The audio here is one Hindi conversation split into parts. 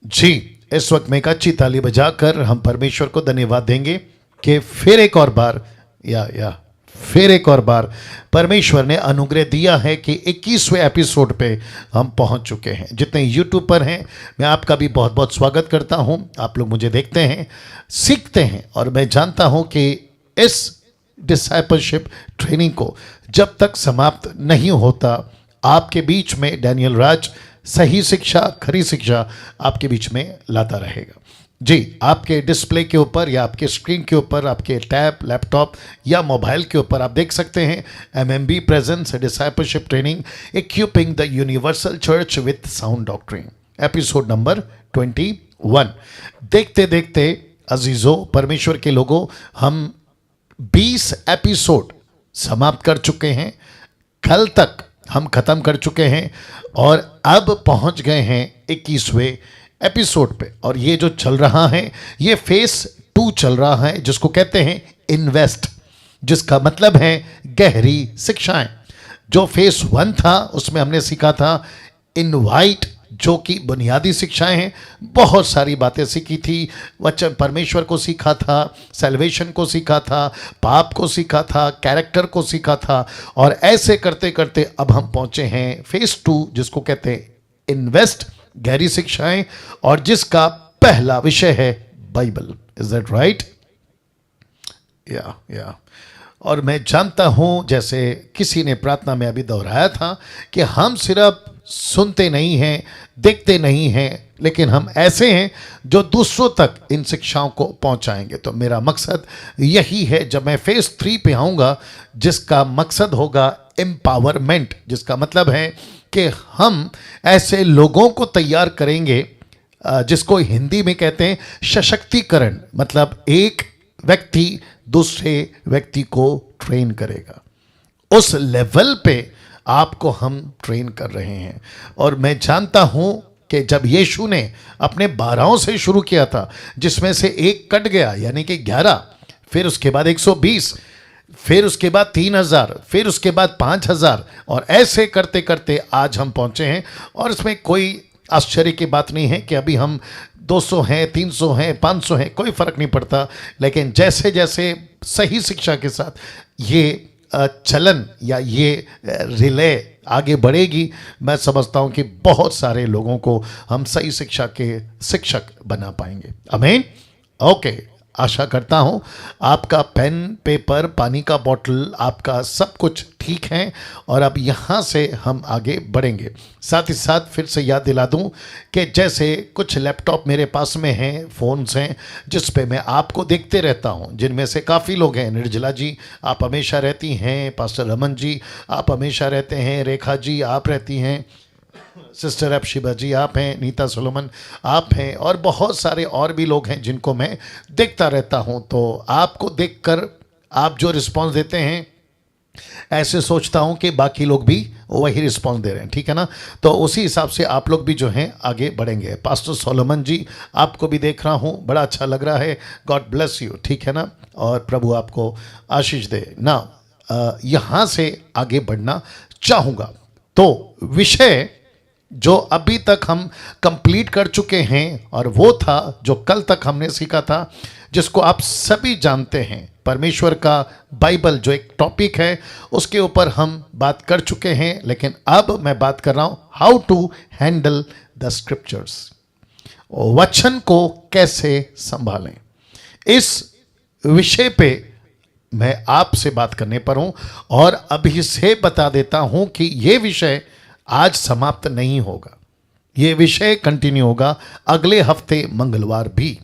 जी, इस वक्त में एक अच्छी ताली बजाकर हम परमेश्वर को धन्यवाद देंगे कि फिर एक और बार फिर एक और बार परमेश्वर ने अनुग्रह दिया है कि 21वें एपिसोड पे हम पहुंच चुके हैं। जितने यूट्यूब पर हैं, मैं आपका भी बहुत बहुत स्वागत करता हूं। आप लोग मुझे देखते हैं, सीखते हैं, और मैं जानता हूं कि इस डिसाइपलशिप ट्रेनिंग को जब तक समाप्त नहीं होता, आपके बीच में डैनियल राज सही शिक्षा, खरी शिक्षा आपके बीच में लाता रहेगा। जी, आपके डिस्प्ले के ऊपर या आपके स्क्रीन के ऊपर, आपके टैब, लैपटॉप या मोबाइल के ऊपर आप देख सकते हैं MMB presence discipleship training equipping the universal church with sound doctrine, episode number 21। देखते देखते अजीजों, परमेश्वर के लोगों, हम 20 एपिसोड समाप्त कर चुके हैं। कल तक हम खत्म कर चुके हैं और अब पहुंच गए हैं 21वें एपिसोड पे। और ये जो चल रहा है, ये फेस 2 चल रहा है, जिसको कहते हैं इन्वेस्ट, जिसका मतलब है गहरी शिक्षाएं। जो फेस 1 था उसमें हमने सीखा था इनवाइट, जो कि बुनियादी शिक्षाएं हैं। बहुत सारी बातें सीखी थी, वचन परमेश्वर को सीखा था, सैल्वेशन को सीखा था, पाप को सीखा था, कैरेक्टर को सीखा था, और ऐसे करते करते अब हम पहुंचे हैं फेस 2, जिसको कहते हैं इन्वेस्ट, गहरी शिक्षाएं, और जिसका पहला विषय है बाइबल। Is that right? या और मैं जानता हूं, जैसे किसी ने प्रार्थना में अभी दोहराया था, कि हम सिर्फ सुनते नहीं हैं, देखते नहीं हैं, लेकिन हम ऐसे हैं जो दूसरों तक इन शिक्षाओं को पहुंचाएंगे। तो मेरा मकसद यही है, जब मैं फेस 3 पे आऊँगा, जिसका मकसद होगा एम्पावरमेंट, जिसका मतलब है कि हम ऐसे लोगों को तैयार करेंगे, जिसको हिंदी में कहते हैं सशक्तिकरण। मतलब एक व्यक्ति दूसरे व्यक्ति को ट्रेन करेगा, उस लेवल पे आपको हम ट्रेन कर रहे हैं। और मैं जानता हूं कि जब यीशु ने अपने 12 से शुरू किया था, जिसमें से एक कट गया, यानी कि 11, फिर उसके बाद 120, फिर उसके बाद 3000, फिर उसके बाद 5000, और ऐसे करते करते आज हम पहुंचे हैं। और इसमें कोई आश्चर्य की बात नहीं है कि अभी हम 200 हैं, 300 हैं, 500 हैं, कोई फर्क नहीं पड़ता। लेकिन जैसे जैसे सही शिक्षा के साथ ये चलन या ये रिले आगे बढ़ेगी, मैं समझता हूं कि बहुत सारे लोगों को हम सही शिक्षा के शिक्षक बना पाएंगे। आमीन। ओके, आशा करता हूं आपका पेन, पेपर, पानी का बोतल, आपका सब कुछ ठीक है, और अब यहाँ से हम आगे बढ़ेंगे। साथ ही साथ फिर से याद दिला दूं कि जैसे कुछ लैपटॉप मेरे पास में हैं, फ़ोन्स हैं, जिस पे मैं आपको देखते रहता हूं, जिनमें से काफ़ी लोग हैं। निर्जला जी आप हमेशा रहती हैं, पास्टर रमन जी आप हमेशा रहते हैं, रेखा जी आप रहती हैं, सिस्टर अपशिबा जी आप हैं, नीता सोलोमन आप हैं, और बहुत सारे और भी लोग हैं जिनको मैं देखता रहता हूं। तो आपको देखकर आप जो रिस्पांस देते हैं, ऐसे सोचता हूं कि बाकी लोग भी वही रिस्पांस दे रहे हैं, ठीक है ना? तो उसी हिसाब से आप लोग भी जो हैं आगे बढ़ेंगे। पास्टर सोलोमन जी आपको भी देख रहा हूं, बड़ा अच्छा लग रहा है, गॉड ब्लेस यू, ठीक है ना? और प्रभु आपको आशीष दे ना। यहाँ से आगे बढ़ना चाहूँगा। तो विषय जो अभी तक हम कंप्लीट कर चुके हैं, और वो था जो कल तक हमने सीखा था, जिसको आप सभी जानते हैं, परमेश्वर का बाइबल जो एक टॉपिक है, उसके ऊपर हम बात कर चुके हैं। लेकिन अब मैं बात कर रहा हूं how to handle the scriptures, वचन को कैसे संभालें। इस विषय पे मैं आपसे बात करने पर हूं, और अभी से बता देता हूं कि यह विषय आज समाप्त नहीं होगा, ये विषय कंटिन्यू होगा अगले हफ्ते मंगलवार भी।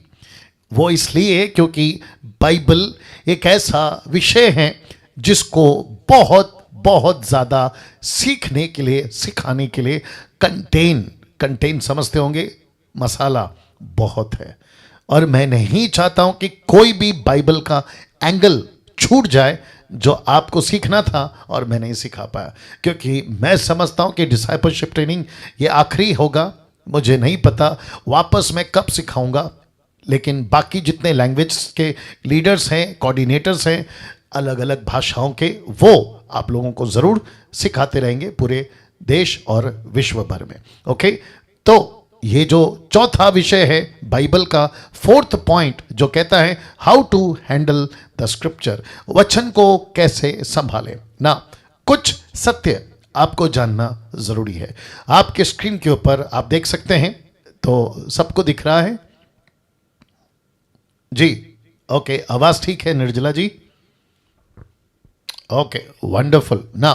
वो इसलिए क्योंकि बाइबल एक ऐसा विषय है जिसको बहुत बहुत ज़्यादा सीखने के लिए, सिखाने के लिए कंटेन समझते होंगे, मसाला बहुत है। और मैं नहीं चाहता हूं कि कोई भी बाइबल का एंगल छूट जाए जो आपको सीखना था और मैं नहीं सिखा पाया, क्योंकि मैं समझता हूं कि डिसाइपलशिप ट्रेनिंग ये आखिरी होगा। मुझे नहीं पता वापस मैं कब सिखाऊंगा, लेकिन बाकी जितने लैंग्वेज के लीडर्स हैं, कोऑर्डिनेटर्स हैं, अलग अलग भाषाओं के, वो आप लोगों को ज़रूर सिखाते रहेंगे पूरे देश और विश्व भर में। ओके, तो ये जो चौथा विषय है बाइबल का, फोर्थ पॉइंट जो कहता है how to handle the scripture, वचन को कैसे संभालें ना। कुछ सत्य आपको जानना जरूरी है। आपके स्क्रीन के ऊपर आप देख सकते हैं, तो सबको दिख रहा है जी? ओके, आवाज ठीक है निर्जला जी? ओके, वंडरफुल ना।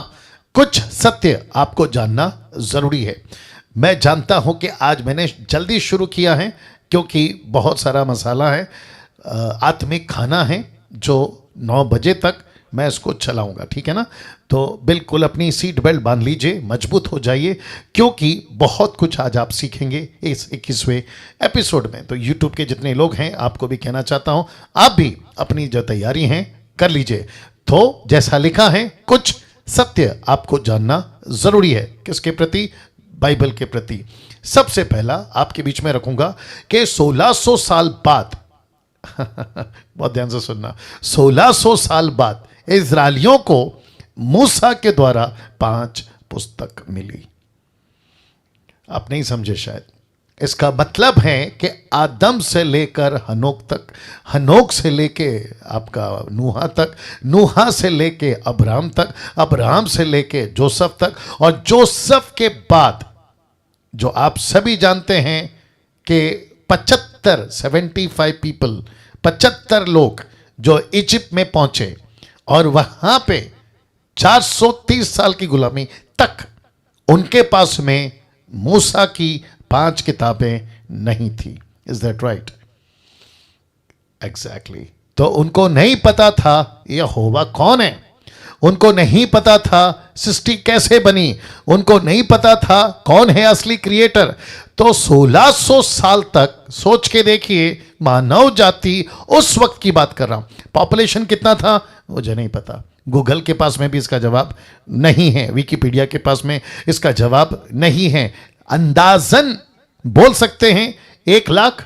कुछ सत्य आपको जानना जरूरी है। मैं जानता हूं कि आज मैंने जल्दी शुरू किया है क्योंकि बहुत सारा मसाला है, आत्मिक खाना है जो 9 बजे तक मैं इसको चलाऊंगा, ठीक है ना? तो बिल्कुल अपनी सीट बेल्ट बांध लीजिए, मजबूत हो जाइए, क्योंकि बहुत कुछ आज आप सीखेंगे इस 21वें एपिसोड में। तो यूट्यूब के जितने लोग हैं, आपको भी कहना चाहता हूं, आप भी अपनी जो तैयारी हैं कर लीजिए। तो जैसा लिखा है, कुछ सत्य आपको जानना जरूरी है। किसके प्रति? बाइबल के प्रति। सबसे पहला आपके बीच में रखूंगा कि 1600 साल बाद बहुत ध्यान से सुनना, 1600 साल बाद इजरायलियों को मूसा के द्वारा 5 पुस्तक मिली। आप नहीं समझे शायद। इसका मतलब है कि आदम से लेकर हनोक तक, हनोक से लेके आपका नूहा तक, नूहा से लेके अब्राहम तक, अब्राहम से लेके जोसेफ तक, और जोसेफ के बाद जो आप सभी जानते हैं कि 75 पीपल, 75 लोग जो इजिप्ट में पहुंचे और वहां पे 430 साल की गुलामी तक उनके पास में मूसा की 5 किताबें नहीं थी। Is that right? एग्जैक्टली। तो उनको नहीं पता था यहोवा कौन है, उनको नहीं पता था सृष्टि कैसे बनी, उनको नहीं पता था कौन है असली क्रिएटर। तो 1600 साल तक सोच के देखिए, मानव जाति, उस वक्त की बात कर रहा हूं, पॉपुलेशन कितना था मुझे नहीं पता, गूगल के पास में भी इसका जवाब नहीं है, विकिपीडिया के पास में इसका जवाब नहीं है। अंदाजन बोल सकते हैं 1 लाख,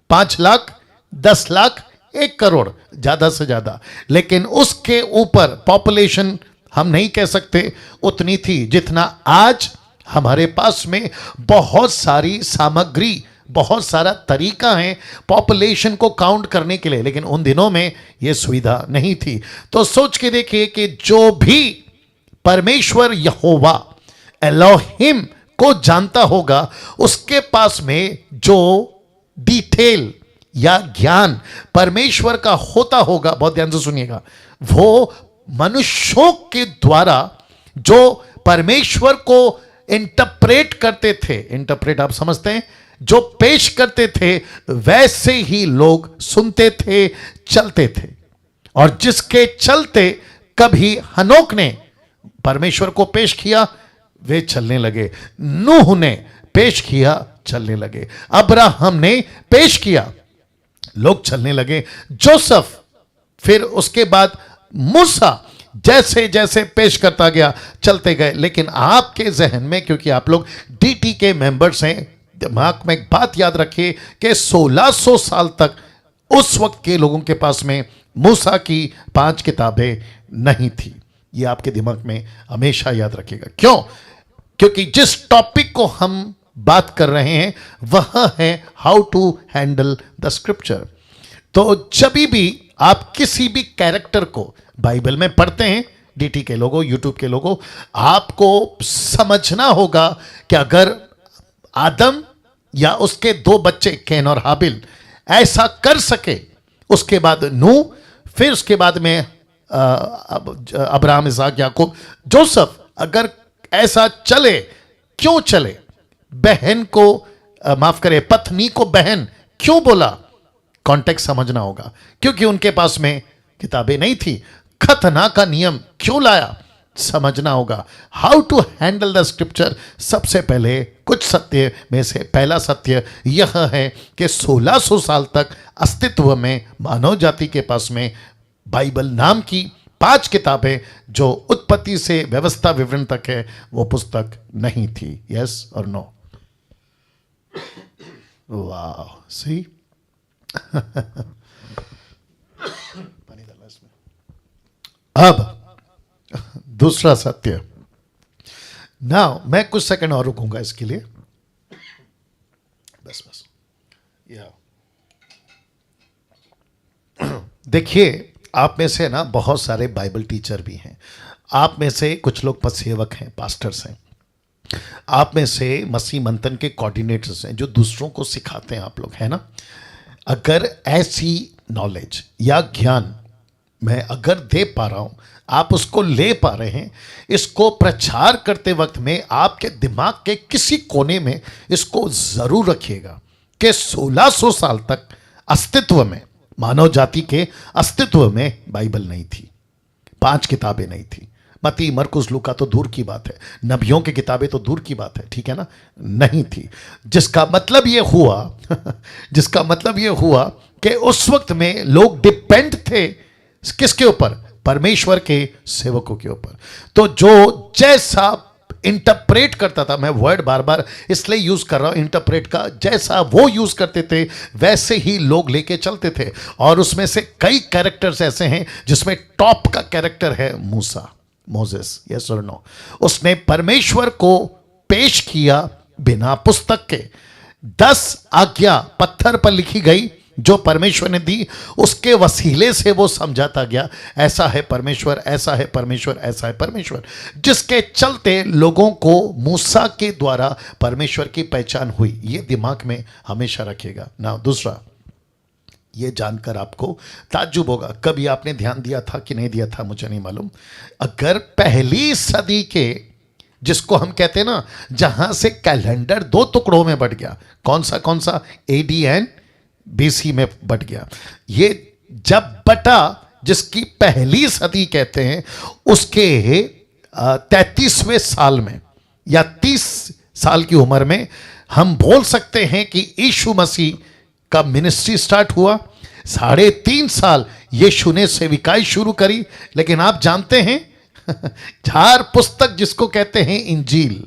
5 लाख, 10 लाख, 1 करोड़ ज्यादा से ज्यादा, लेकिन उसके ऊपर पॉपुलेशन हम नहीं कह सकते उतनी थी जितना आज हमारे पास में बहुत सारी सामग्री, बहुत सारा तरीका है पॉपुलेशन को काउंट करने के लिए, लेकिन उन दिनों में यह सुविधा नहीं थी। तो सोच के देखिए कि जो भी परमेश्वर यहोवा एलोहिम को जानता होगा, उसके पास में जो डिटेल या ज्ञान परमेश्वर का होता होगा, बहुत ध्यान से सुनिएगा, वो मनुष्यों के द्वारा जो परमेश्वर को इंटरप्रेट करते थे, इंटरप्रेट आप समझते हैं, जो पेश करते थे, वैसे ही लोग सुनते थे, चलते थे। और जिसके चलते कभी हनोक ने परमेश्वर को पेश किया, वे चलने लगे, नूह ने पेश किया, चलने लगे, अब्राहम ने पेश किया, लोग चलने लगे, जोसेफ, फिर उसके बाद मूसा, जैसे जैसे पेश करता गया चलते गए। लेकिन आपके जहन में, क्योंकि आप लोग डीटी के मेंबर्स हैं, दिमाग में एक बात याद रखिए कि 1600 साल तक उस वक्त के लोगों के पास में मूसा की 5 किताबें नहीं थी। यह आपके दिमाग में हमेशा याद रखिएगा। क्यों? क्योंकि जिस टॉपिक को हम बात कर रहे हैं वह है how to handle the scripture. तो जब भी आप किसी भी कैरेक्टर को बाइबल में पढ़ते हैं, डीटी के लोगों, यूट्यूब के लोगों, आपको समझना होगा कि अगर आदम या उसके 2 बच्चे कैन और हाबिल ऐसा कर सके, उसके बाद नूह, फिर उसके बाद में अब्राहम, इसहाक, याकूब, जोसेफ, अगर ऐसा चले, क्यों चले? बहन को माफ करे, पत्नी को बहन क्यों बोला? कॉन्टेक्स्ट समझना होगा, क्योंकि उनके पास में किताबें नहीं थी। खतना का नियम क्यों लाया? समझना होगा। How to handle the scripture. सबसे पहले कुछ सत्य में से पहला सत्य यह है कि 1600 साल तक अस्तित्व में मानव जाति के पास में बाइबल नाम की 5 किताबें जो उत्पत्ति से व्यवस्था विवरण तक है, वो पुस्तक नहीं थी। यस और नो? वाह, सही। पानी डाला इसमें। अब दूसरा सत्य ना, मैं कुछ सेकंड और रुकूंगा इसके लिए। बस बस या देखिए, आप में से ना बहुत सारे बाइबल टीचर भी हैं, आप में से कुछ लोग पद सेवक हैं, पास्टर्स हैं, आप में से मसीह मंथन के कोऑर्डिनेटर्स हैं जो दूसरों को सिखाते हैं, आप लोग हैं ना। अगर ऐसी नॉलेज या ज्ञान मैं अगर दे पा रहा हूं, आप उसको ले पा रहे हैं, इसको प्रचार करते वक्त में आपके दिमाग के किसी कोने में इसको जरूर रखिएगा कि 1600 साल तक अस्तित्व में, मानव जाति के अस्तित्व में बाइबल नहीं थी, 5 किताबें नहीं थी। मत्ती, मरकुस, लूका तो दूर की बात है, नबियों की किताबें तो दूर की बात है, ठीक है ना, नहीं थी। जिसका मतलब ये हुआ जिसका मतलब ये हुआ कि उस वक्त में लोग डिपेंड थे किसके ऊपर? परमेश्वर के सेवकों के ऊपर। तो जो जैसा इंटरप्रेट करता था, मैं वर्ड बार बार इसलिए यूज कर रहा हूं इंटरप्रेट का, जैसा वो यूज करते थे वैसे ही लोग लेके चलते थे। और उसमें से कई कैरेक्टर्स ऐसे हैं जिसमें टॉप का कैरेक्टर है मूसा, मोसेस, यस और नो। उसने परमेश्वर को पेश किया बिना पुस्तक के। 10 आज्ञा पत्थर पर लिखी गई जो परमेश्वर ने दी, उसके वसीले से वो समझाता गया ऐसा है परमेश्वर, ऐसा है परमेश्वर, ऐसा है परमेश्वर, जिसके चलते लोगों को मूसा के द्वारा परमेश्वर की पहचान हुई। ये दिमाग में हमेशा रखिएगा ना। दूसरा, ये जानकर आपको ताज्जुब होगा, कभी आपने ध्यान दिया था कि नहीं दिया था मुझे नहीं मालूम, अगर पहली सदी के, जिसको हम कहते हैं ना, जहां से कैलेंडर 2 टुकड़ों में बट गया, कौन सा एडी एंड बीसी में बट गया, ये जब बटा, जिसकी पहली सदी कहते हैं, उसके 33वें साल में या 30 साल की उम्र में हम बोल सकते हैं कि यीशु मसीह का मिनिस्ट्री स्टार्ट हुआ। 3.5 साल यीशु ने सेविकाई शुरू करी। लेकिन आप जानते हैं 4 पुस्तक जिसको कहते हैं इंजील,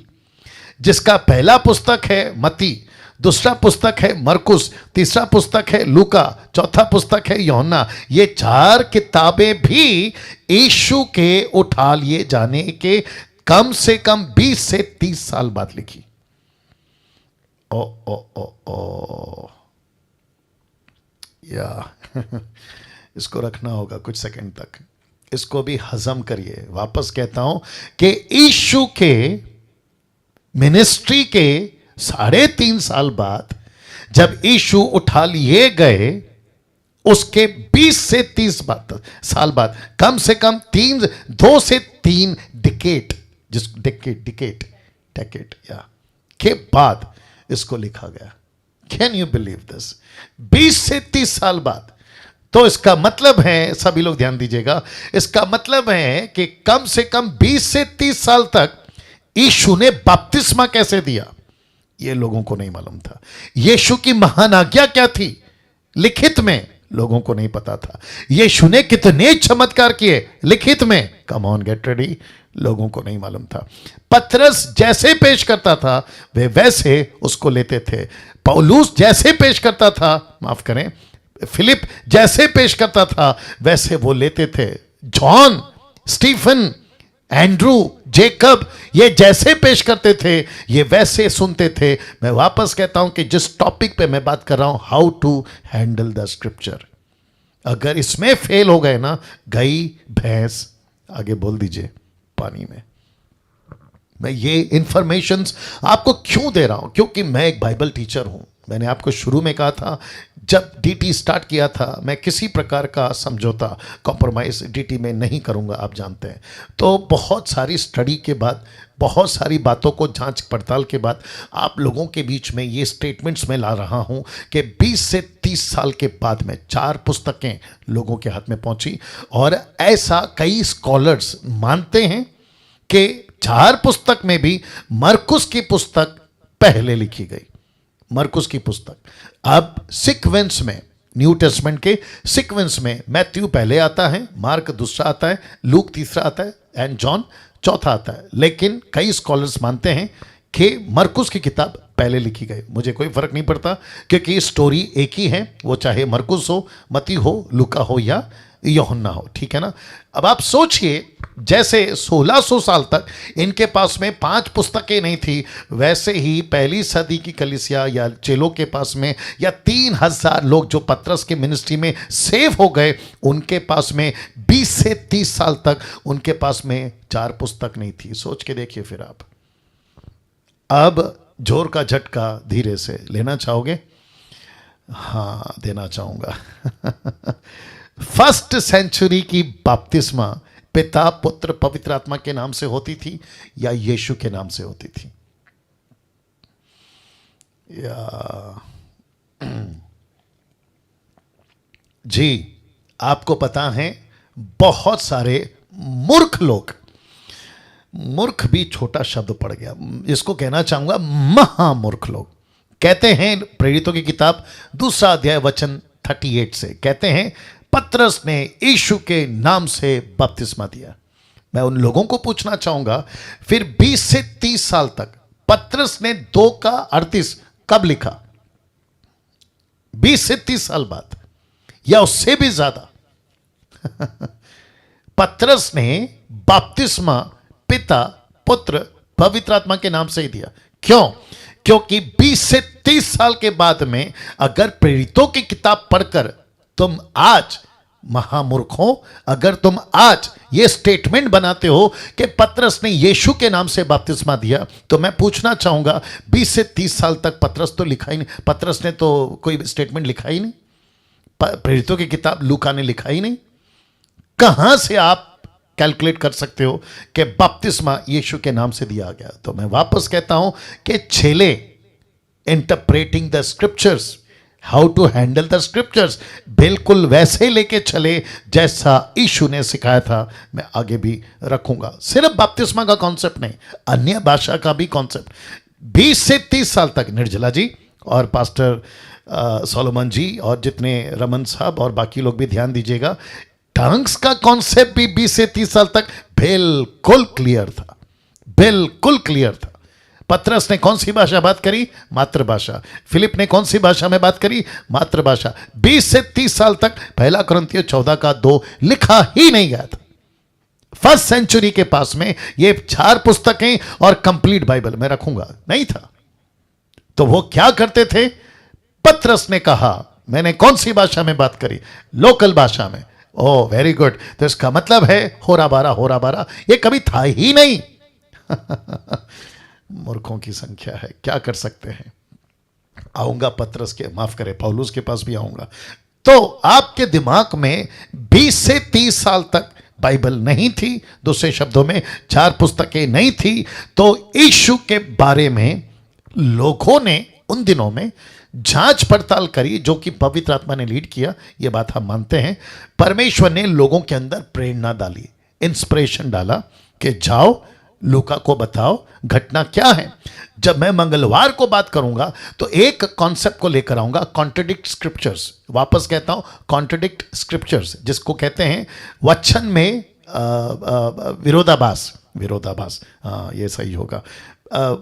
जिसका पहला पुस्तक है मत्ती, दूसरा पुस्तक है मरकुस, तीसरा पुस्तक है लूका, चौथा पुस्तक है यूहन्ना। ये 4 किताबें भी यीशु के उठा लिए जाने के कम से कम 20 से 30 साल बाद लिखी। ओ ओ ओ ओ या इसको रखना होगा कुछ सेकंड तक, इसको भी हजम करिए। वापस कहता हूं कि यीशु के मिनिस्ट्री के 3.5 साल बाद जब यीशु उठा लिए गए, उसके 20 से 30 साल बाद, कम से कम 2 से 3 डिकेट, जिस डेकेट या के बाद इसको लिखा गया। Can you believe this? 20 से 30 साल बाद। तो इसका मतलब है, सभी लोग ध्यान दीजिएगा, इसका मतलब है कि कम से कम 20 से 30 साल तक यीशु ने बपतिस्मा कैसे दिया, ये लोगों को नहीं मालूम था। यीशु की महान आज्ञा क्या थी, लिखित में, लोगों को नहीं पता था। यीशु ने कितने चमत्कार किए, लिखित में, कम ऑन गेट रेडी, लोगों को नहीं मालूम था। पतरस जैसे पेश करता था वे वैसे उसको लेते थे। पौलुस जैसे पेश करता था, माफ करें, फिलिप जैसे पेश करता था वैसे वो लेते थे। जॉन, स्टीफन, एंड्रू, जेकब, ये जैसे पेश करते थे ये वैसे सुनते थे। मैं वापस कहता हूं कि जिस टॉपिक पे मैं बात कर रहा हूं, how to handle the scripture, अगर इसमें फेल हो गए ना, गई भैंस, आगे बोल दीजिए, पानी में। मैं ये इंफॉर्मेशंस आपको क्यों दे रहा हूं? क्योंकि मैं एक बाइबल टीचर हूं। मैंने आपको शुरू में कहा था, जब डीटी स्टार्ट किया था, मैं किसी प्रकार का समझौता, कॉम्प्रोमाइज डीटी में नहीं करूंगा, आप जानते हैं। तो बहुत सारी स्टडी के बाद, बहुत सारी बातों को जांच पड़ताल के बाद आप लोगों के बीच में ये स्टेटमेंट्स मैं ला रहा हूं कि 20 से 30 साल के बाद में 4 पुस्तकें लोगों के हाथ में पहुंची। और ऐसा कई स्कॉलर्स मानते हैं कि 4 पुस्तक में भी मरकुस की पुस्तक पहले लिखी गई, मरकुस की पुस्तक। अब सीक्वेंस में, न्यू टेस्टमेंट के सीक्वेंस में मैथ्यू पहले आता है, मार्क दूसरा आता है, लूक तीसरा आता है, एंड जॉन चौथा आता है। लेकिन कई स्कॉलर्स मानते हैं कि मरकुस की किताब पहले लिखी गई। मुझे कोई फर्क नहीं पड़ता, क्योंकि स्टोरी एक ही है, वो चाहे मरकुस हो, मती हो, लूका हो या यूहन्ना हो, ठीक है ना। अब आप सोचिए, जैसे 1600 साल तक इनके पास में 5 पुस्तकें नहीं थी, वैसे ही पहली सदी की कलीसिया या चेलों के पास में या 3000 लोग जो पतरस के मिनिस्ट्री में सेव हो गए, उनके पास में 20 से 30 साल तक उनके पास में 4 पुस्तक नहीं थी। सोच के देखिए फिर आप। अब जोर का झटका धीरे से लेना चाहोगे? हाँ, देना चाहूंगा। फर्स्ट सेंचुरी की बपतिस्मा पिता पुत्र पवित्र आत्मा के नाम से होती थी या यीशु के नाम से होती थी? या जी, आपको पता है बहुत सारे मूर्ख लोग, मूर्ख भी छोटा शब्द पड़ गया, इसको कहना चाहूंगा महामूर्ख लोग, कहते हैं प्रेरितों की किताब 2 अध्याय वचन 38 से, कहते हैं पतरस ने यीशु के नाम से बपतिस्मा दिया। मैं उन लोगों को पूछना चाहूंगा, फिर 20 से 30 साल तक पतरस ने 2 का 38 कब लिखा? 20 से 30 साल बाद या उससे भी ज्यादा। पतरस ने बपतिस्मा पिता पुत्र पवित्र आत्मा के नाम से ही दिया। क्यों? क्योंकि 20 से 30 साल के बाद में अगर प्रेरितों की किताब पढ़कर तुम आज महामूर्ख हो, अगर तुम आज ये स्टेटमेंट बनाते हो कि पतरस ने यीशु के नाम से बपतिस्मा दिया, तो मैं पूछना चाहूंगा 20 से 30 साल तक पतरस तो लिखा ही नहीं, पतरस ने तो कोई स्टेटमेंट लिखा ही नहीं, प्रेरितों की किताब लूका ने लिखा ही नहीं। कहां से आप कैलकुलेट कर सकते हो कि बपतिस्मा यीशु के नाम से दिया गया? तो मैं वापस कहता हूं कि चेले interpreting the scriptures, how to handle the scriptures, बिल्कुल वैसे लेके चले जैसा यीशु ने सिखाया था। मैं आगे भी रखूंगा, सिर्फ बपतिस्मा का कॉन्सेप्ट नहीं, अन्य भाषा का भी कॉन्सेप्ट। 20 से 30 साल तक निर्जला जी और पास्टर सोलोमन जी और जितने रमन साहब और बाकी लोग भी ध्यान दीजिएगा, टंग्स का कॉन्सेप्ट भी 20 से 30 साल तक बिल्कुल क्लियर था, बिल्कुल क्लियर था। पतरस ने कौन सी भाषा बात करी? मातृभाषा। फिलिप ने कौन सी भाषा में बात करी? मातृभाषा। 20 से 30 साल तक पहला कुरिन्थियों 14 का 2 लिखा ही नहीं गया था। फर्स्ट सेंचुरी के पास में ये 4 पुस्तकें और कंप्लीट बाइबल में रखूंगा नहीं था। तो वो क्या करते थे? पतरस ने कहा मैंने कौन सी भाषा में बात करी? लोकल भाषा में। ओह वेरी गुड, तो इसका मतलब है होरा बारा ये कभी था ही नहीं। मूर्खों की संख्या है, क्या कर सकते हैं। आऊंगा पतरस के, माफ करें पौलुस के पास भी आऊंगा। तो आपके दिमाग में 20 से 30 साल तक बाइबल नहीं थी, दूसरे शब्दों में 4 पुस्तकें नहीं थी, तो यीशु के बारे में लोगों ने उन दिनों में जांच पड़ताल करी, जो कि पवित्र आत्मा ने लीड किया, यह बात हम मानते हैं। परमेश्वर ने लोगों के अंदर प्रेरणा डाली, इंस्पिरेशन डाला कि जाओ लूका को बताओ घटना क्या है। जब मैं मंगलवार को बात करूंगा तो एक कॉन्सेप्ट को लेकर आऊंगा, कॉन्ट्रडिक्ट स्क्रिप्चर्स। वापस कहता हूं, कॉन्ट्रडिक्ट स्क्रिप्चर्स, जिसको कहते हैं वचन में विरोधाभास, हाँ ये सही होगा।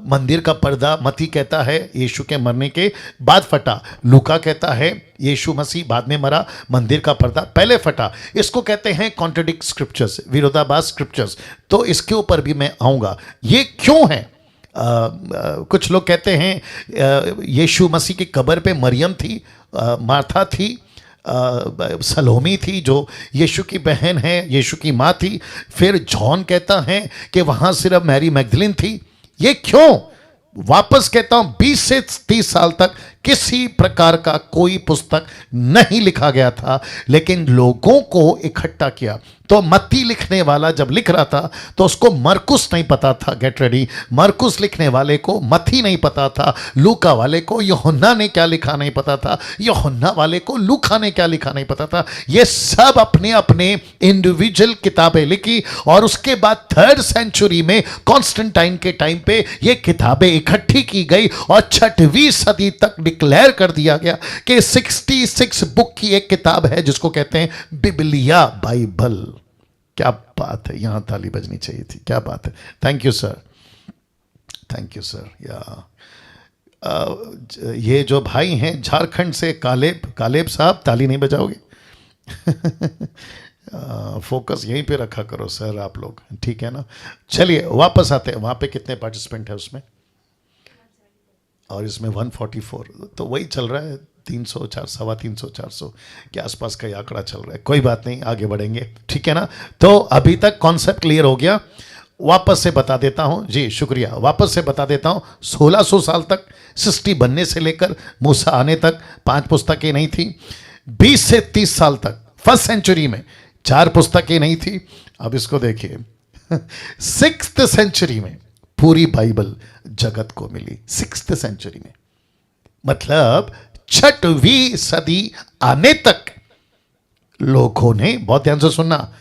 मंदिर का पर्दा मती कहता है यीशु के मरने के बाद फटा, लूका कहता है यीशु मसीह बाद में मरा, मंदिर का पर्दा पहले फटा। इसको कहते हैं कॉन्ट्रडिक्ट स्क्रिप्चर्स, विरोधाभास स्क्रिप्चर्स। तो इसके ऊपर भी मैं आऊँगा, ये क्यों है। कुछ लोग कहते हैं यीशु मसीह की कब्र पे मरियम थी, मार्था थी, सलोमी थी जो यीशु की बहन है, यीशु की माँ थी। फिर जॉन कहता है कि वहाँ सिर्फ मैरी मैगदलीन थी। ये क्यों? वापस कहता हूं 20 से 30 साल तक किसी प्रकार का कोई पुस्तक नहीं लिखा गया था, लेकिन लोगों को इकट्ठा किया। तो मत्ती लिखने वाला जब लिख रहा था तो उसको मरकुस नहीं पता था, गेट रेडी, मरकुस लिखने वाले को मत्ती नहीं पता था, लूका वाले को यूहन्ना ने क्या लिखा नहीं पता था, यूहन्ना वाले को लूका ने क्या लिखा नहीं पता था। ये सब अपने अपने इंडिविजुअल किताबें लिखी और उसके बाद 3rd सेंचुरी में कॉन्स्टेंटाइन के टाइम पे ये किताबें इकट्ठी की गई और 6वीं सदी तक डिक्लेयर कर दिया गया कि 66 बुक की एक किताब है जिसको कहते हैं बिबलिया, बाइबल। क्या बात है, यहां ताली बजनी चाहिए थी, क्या बात है। Thank you sir, thank you sir. ये जो भाई हैं झारखंड से, कालेब साहब, ताली नहीं बजाओगे? फोकस यहीं पे रखा करो सर आप लोग, ठीक है ना। चलिए वापस आते हैं, वहाँ पे कितने पार्टिसिपेंट है उसमें, और इसमें 144, तो वही चल रहा है 300 4 350 400 के आसपास का ये आंकड़ा चल रहा है। कोई बात नहीं, आगे बढ़ेंगे, ठीक है ना। तो अभी तक कॉन्सेप्ट क्लियर हो गया। वापस से बता देता हूं जी, शुक्रिया। वापस से बता देता हूं, 1600 साल तक सृष्टि बनने से लेकर मूसा आने तक 5 पुस्तकें नहीं थी। 20 से 30 साल तक फर्स्ट सेंचुरी में 4 पुस्तकें नहीं थी। अब इसको देखिए, 6th सेंचुरी में पूरी बाइबल जगत को मिली। 6th सेंचुरी में मतलब 6वीं सदी आने तक लोगों ने, बहुत ध्यान से सुनना,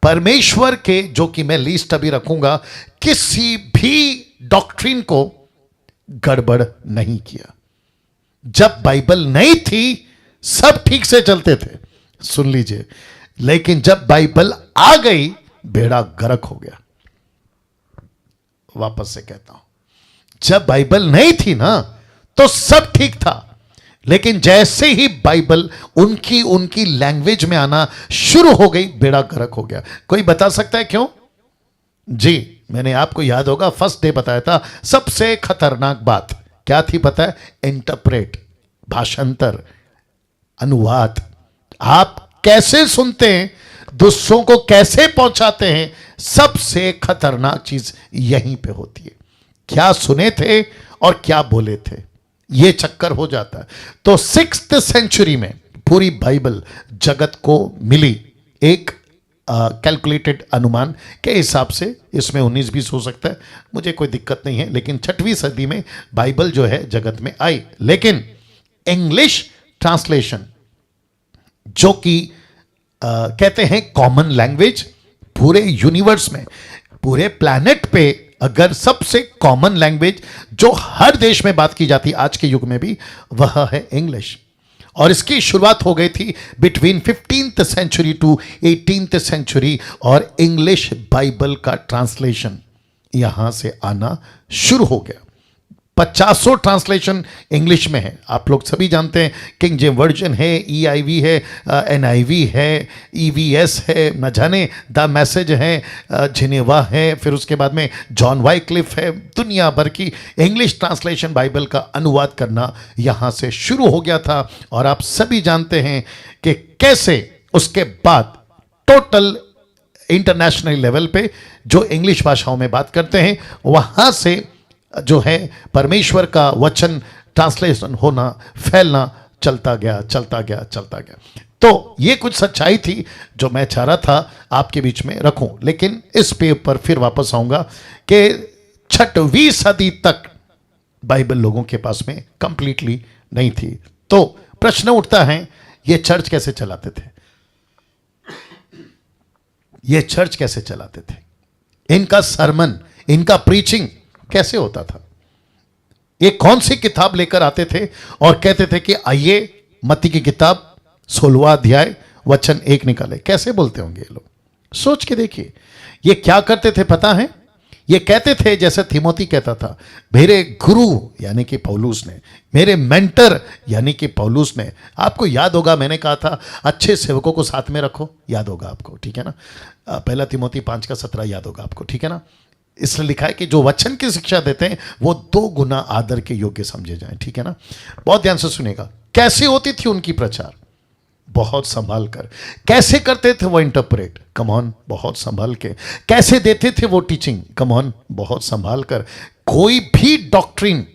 परमेश्वर के, जो कि मैं लिस्ट अभी रखूंगा, किसी भी डॉक्ट्रिन को गड़बड़ नहीं किया। जब बाइबल नहीं थी सब ठीक से चलते थे, सुन लीजिए, लेकिन जब बाइबल आ गई बेड़ा गर्क हो गया। वापस से कहता हूं, जब बाइबल नहीं थी ना तो सब ठीक था, लेकिन जैसे ही बाइबल उनकी लैंग्वेज में आना शुरू हो गई बेड़ा गर्क हो गया। कोई बता सकता है क्यों? जी, मैंने आपको याद होगा फर्स्ट डे बताया था, सबसे खतरनाक बात क्या थी पता है? इंटरप्रेट, भाषांतर, अनुवाद। आप कैसे सुनते हैं, दूसरों को कैसे पहुंचाते हैं, सबसे खतरनाक चीज यहीं पे होती है। क्या सुने थे और क्या बोले थे, ये चक्कर हो जाता है। तो 6th सेंचुरी में पूरी बाइबल जगत को मिली। एक कैलकुलेटेड अनुमान के हिसाब से इसमें 19-20 हो सकता है, मुझे कोई दिक्कत नहीं है, लेकिन 6वीं सदी में बाइबल जो है जगत में आई। लेकिन इंग्लिश ट्रांसलेशन, जो कि कहते हैं कॉमन लैंग्वेज, पूरे यूनिवर्स में, पूरे प्लैनेट पे अगर सबसे कॉमन लैंग्वेज जो हर देश में बात की जाती है आज के युग में भी, वह है इंग्लिश। और इसकी शुरुआत हो गई थी between 15th century to 18th century, और इंग्लिश बाइबल का ट्रांसलेशन यहां से आना शुरू हो गया। 50 ट्रांसलेशन इंग्लिश में है, आप लोग सभी जानते हैं। किंग जेम्स वर्जन है, EIV है, NIV है, EVS है, न जाने द मैसेज है, जिनेवा है, फिर उसके बाद में जॉन वाइक्लिफ है। दुनिया भर की इंग्लिश ट्रांसलेशन बाइबल का अनुवाद करना यहाँ से शुरू हो गया था। और आप सभी जानते हैं कि कैसे उसके बाद टोटल इंटरनेशनल लेवल पे जो इंग्लिश भाषाओं में बात करते हैं, वहाँ से जो है परमेश्वर का वचन ट्रांसलेशन होना, फैलना चलता गया, चलता गया, चलता गया। तो ये कुछ सच्चाई थी जो मैं चाह रहा था आपके बीच में रखूं। लेकिन इस पे पर फिर वापस आऊंगा कि 6वीं सदी तक बाइबल लोगों के पास में कंप्लीटली नहीं थी। तो प्रश्न उठता है, ये चर्च कैसे चलाते थे? ये चर्च कैसे चलाते थे? इनका सरमन, इनका प्रीचिंग कैसे होता था? ये कौन सी किताब लेकर आते थे और कहते थे कि आइए मत्ती की किताब 16वां अध्याय वचन 1 निकाले? कैसे बोलते होंगे ये लोग? सोच के देखिए। ये क्या करते थे पता है? ये कहते थे, जैसे थिमोथी कहता था, मेरे गुरु यानी कि पौलुस ने, मेरे मेंटर यानी कि पौलुस ने। आपको याद होगा मैंने कहा था अच्छे सेवकों को साथ में रखो, याद होगा आपको, ठीक है ना। 1 थिमोथी 5:17 याद होगा आपको, ठीक है ना। इसलिए लिखा है कि जो वचन की शिक्षा देते हैं वो 2 गुना आदर के योग्य समझे जाएं, ठीक है ना। बहुत ध्यान से सुनेगा। कैसे होती थी उनकी प्रचार? बहुत संभाल कर। कैसे करते थे वो इंटरप्रेट? कम ऑन, बहुत संभाल के। कैसे देते थे वो टीचिंग? कम ऑन, बहुत संभाल कर। कोई भी डॉक्ट्रिन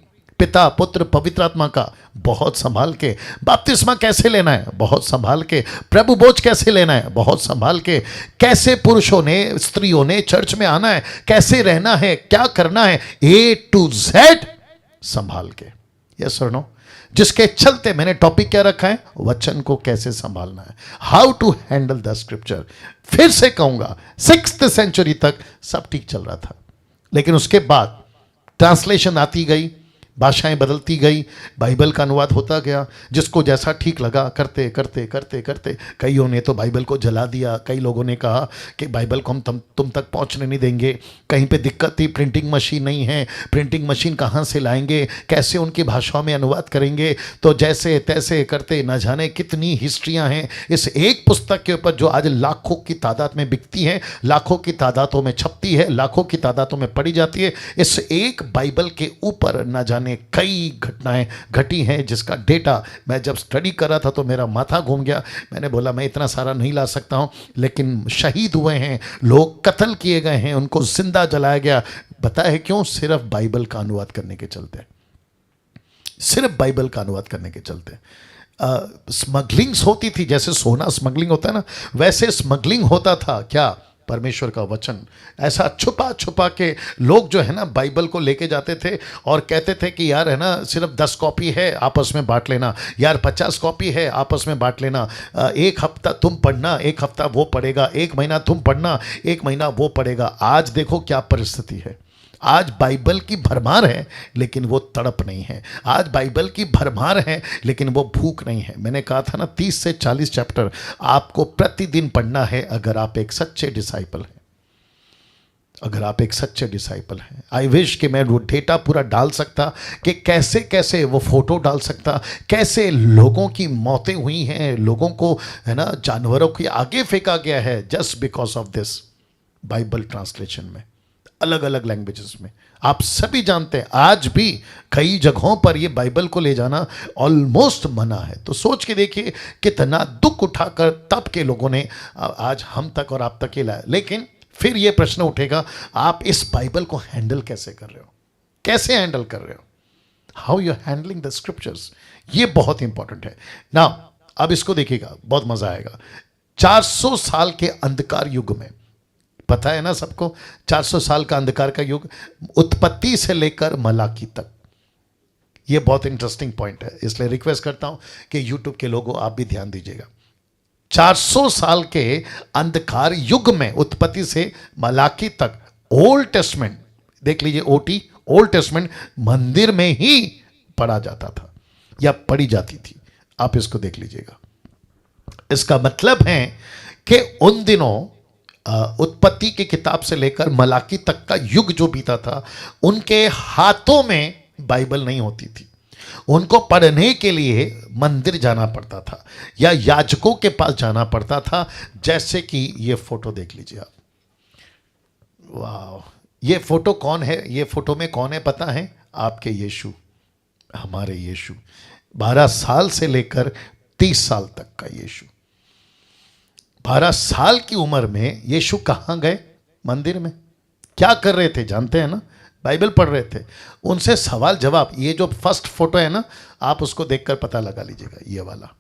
पिता पुत्र पवित्र आत्मा का, बहुत संभाल के। बपतिस्मा कैसे लेना है? बहुत संभाल के। प्रभु भोज कैसे लेना है? बहुत संभाल के। कैसे पुरुषों ने स्त्रियों ने चर्च में आना है, कैसे रहना है, क्या करना है, A to Z संभाल के। यस और नो? जिसके चलते मैंने टॉपिक क्या रखा है? वचन को कैसे संभालना है, how to handle the scripture. फिर से कहूंगा 6th सेंचुरी तक सब ठीक चल रहा था, लेकिन उसके बाद ट्रांसलेशन आती गई, भाषाएं बदलती गई, बाइबल का अनुवाद होता गया, जिसको जैसा ठीक लगा करते करते करते करते कईयों ने तो बाइबल को जला दिया। कई लोगों ने कहा कि बाइबल को हम तुम तक पहुंचने नहीं देंगे। कहीं पे दिक्कत थी, प्रिंटिंग मशीन नहीं है, प्रिंटिंग मशीन कहाँ से लाएंगे, कैसे उनकी भाषाओं में अनुवाद करेंगे। तो जैसे तैसे करते न जाने कितनी हिस्ट्रियाँ हैं इस एक पुस्तक के ऊपर, जो आज लाखों की तादाद में बिकती है, लाखों की तादादों में छपती है, लाखों की तादादों में पढ़ी जाती है। इस एक बाइबल के ऊपर न जाने कई घटनाएं घटी हैं, जिसका डेटा मैं जब स्टडी कर रहा था तो मेरा माथा घूम गया। मैंने बोला मैं इतना सारा नहीं ला सकता हूं, लेकिन शहीद हुए हैं लोग, कत्ल किए गए हैं, उनको जिंदा जलाया गया। पता है क्यों? सिर्फ बाइबल का अनुवाद करने के चलते, सिर्फ बाइबल का अनुवाद करने के चलते। स्मगलिंग्स होती थी, जैसे सोना स्मगलिंग होता है ना, वैसे स्मगलिंग होता था। क्या? परमेश्वर का वचन। ऐसा छुपा छुपा के लोग जो है ना बाइबल को लेके जाते थे और कहते थे कि यार है ना सिर्फ 10 कॉपी है, आपस में बांट लेना, यार 50 कॉपी है, आपस में बांट लेना, एक हफ्ता तुम पढ़ना, एक हफ्ता वो पढ़ेगा, एक महीना तुम पढ़ना, एक महीना वो पढ़ेगा। आज देखो क्या परिस्थिति है। आज बाइबल की भरमार है लेकिन वो तड़प नहीं है। आज बाइबल की भरमार है लेकिन वो भूख नहीं है। मैंने कहा था ना 30 से 40 चैप्टर आपको प्रतिदिन पढ़ना है अगर आप एक सच्चे डिसाइपल हैं, अगर आप एक सच्चे डिसाइपल हैं। आई विश कि मैं वो डेटा पूरा डाल सकता, कि कैसे कैसे वो फोटो डाल सकता, कैसे लोगों की मौतें हुई हैं, लोगों को है ना जानवरों के आगे फेंका गया है just because of this Bible translation में, अलग अलग लैंग्वेजेस में। आप सभी जानते हैं आज भी कई जगहों पर ये बाइबल को ले जाना ऑलमोस्ट मना है। तो सोच के देखिए कितना दुख उठाकर तब के लोगों ने आज हम तक और आप तक ही लाया। लेकिन फिर ये प्रश्न उठेगा, आप इस बाइबल को हैंडल कैसे कर रहे हो, कैसे हैंडल कर रहे हो, how you handling the scriptures, ये बहुत इंपॉर्टेंट है ना। अब इसको देखिएगा, बहुत मजा आएगा। 400 साल के अंधकार युग में, पता है ना सबको, 400 साल का अंधकार का युग, उत्पत्ति से लेकर मलाकी तक। ये बहुत इंटरेस्टिंग पॉइंट है, इसलिए रिक्वेस्ट करता हूं कि यूट्यूब के लोगों आप भी ध्यान दीजिएगा। 400 साल के अंधकार युग में, उत्पत्ति से मलाकी तक, ओल्ड टेस्टमेंट देख लीजिए, ओटी ओल्ड टेस्टमेंट मंदिर में ही पढ़ा जाता था या पढ़ी जाती थी। आप इसको देख लीजिएगा। इसका मतलब है कि उन दिनों उत्पत्ति की किताब से लेकर मलाकी तक का युग जो बीता था, उनके हाथों में बाइबल नहीं होती थी। उनको पढ़ने के लिए मंदिर जाना पड़ता था या याजकों के पास जाना पड़ता था। जैसे कि ये फोटो देख लीजिए आप, वाह, ये फोटो कौन है? ये फोटो में कौन है पता है? आपके यीशु, हमारे यीशु, 12 साल से लेकर 30 साल तक का यीशु। 12 साल की उम्र में यीशु कहाँ गए? मंदिर में। क्या कर रहे थे जानते हैं ना? बाइबल पढ़ रहे थे। उनसे सवाल जवाब, ये जो फर्स्ट फोटो है ना, आप उसको देखकर पता लगा लीजिएगा, ये वाला।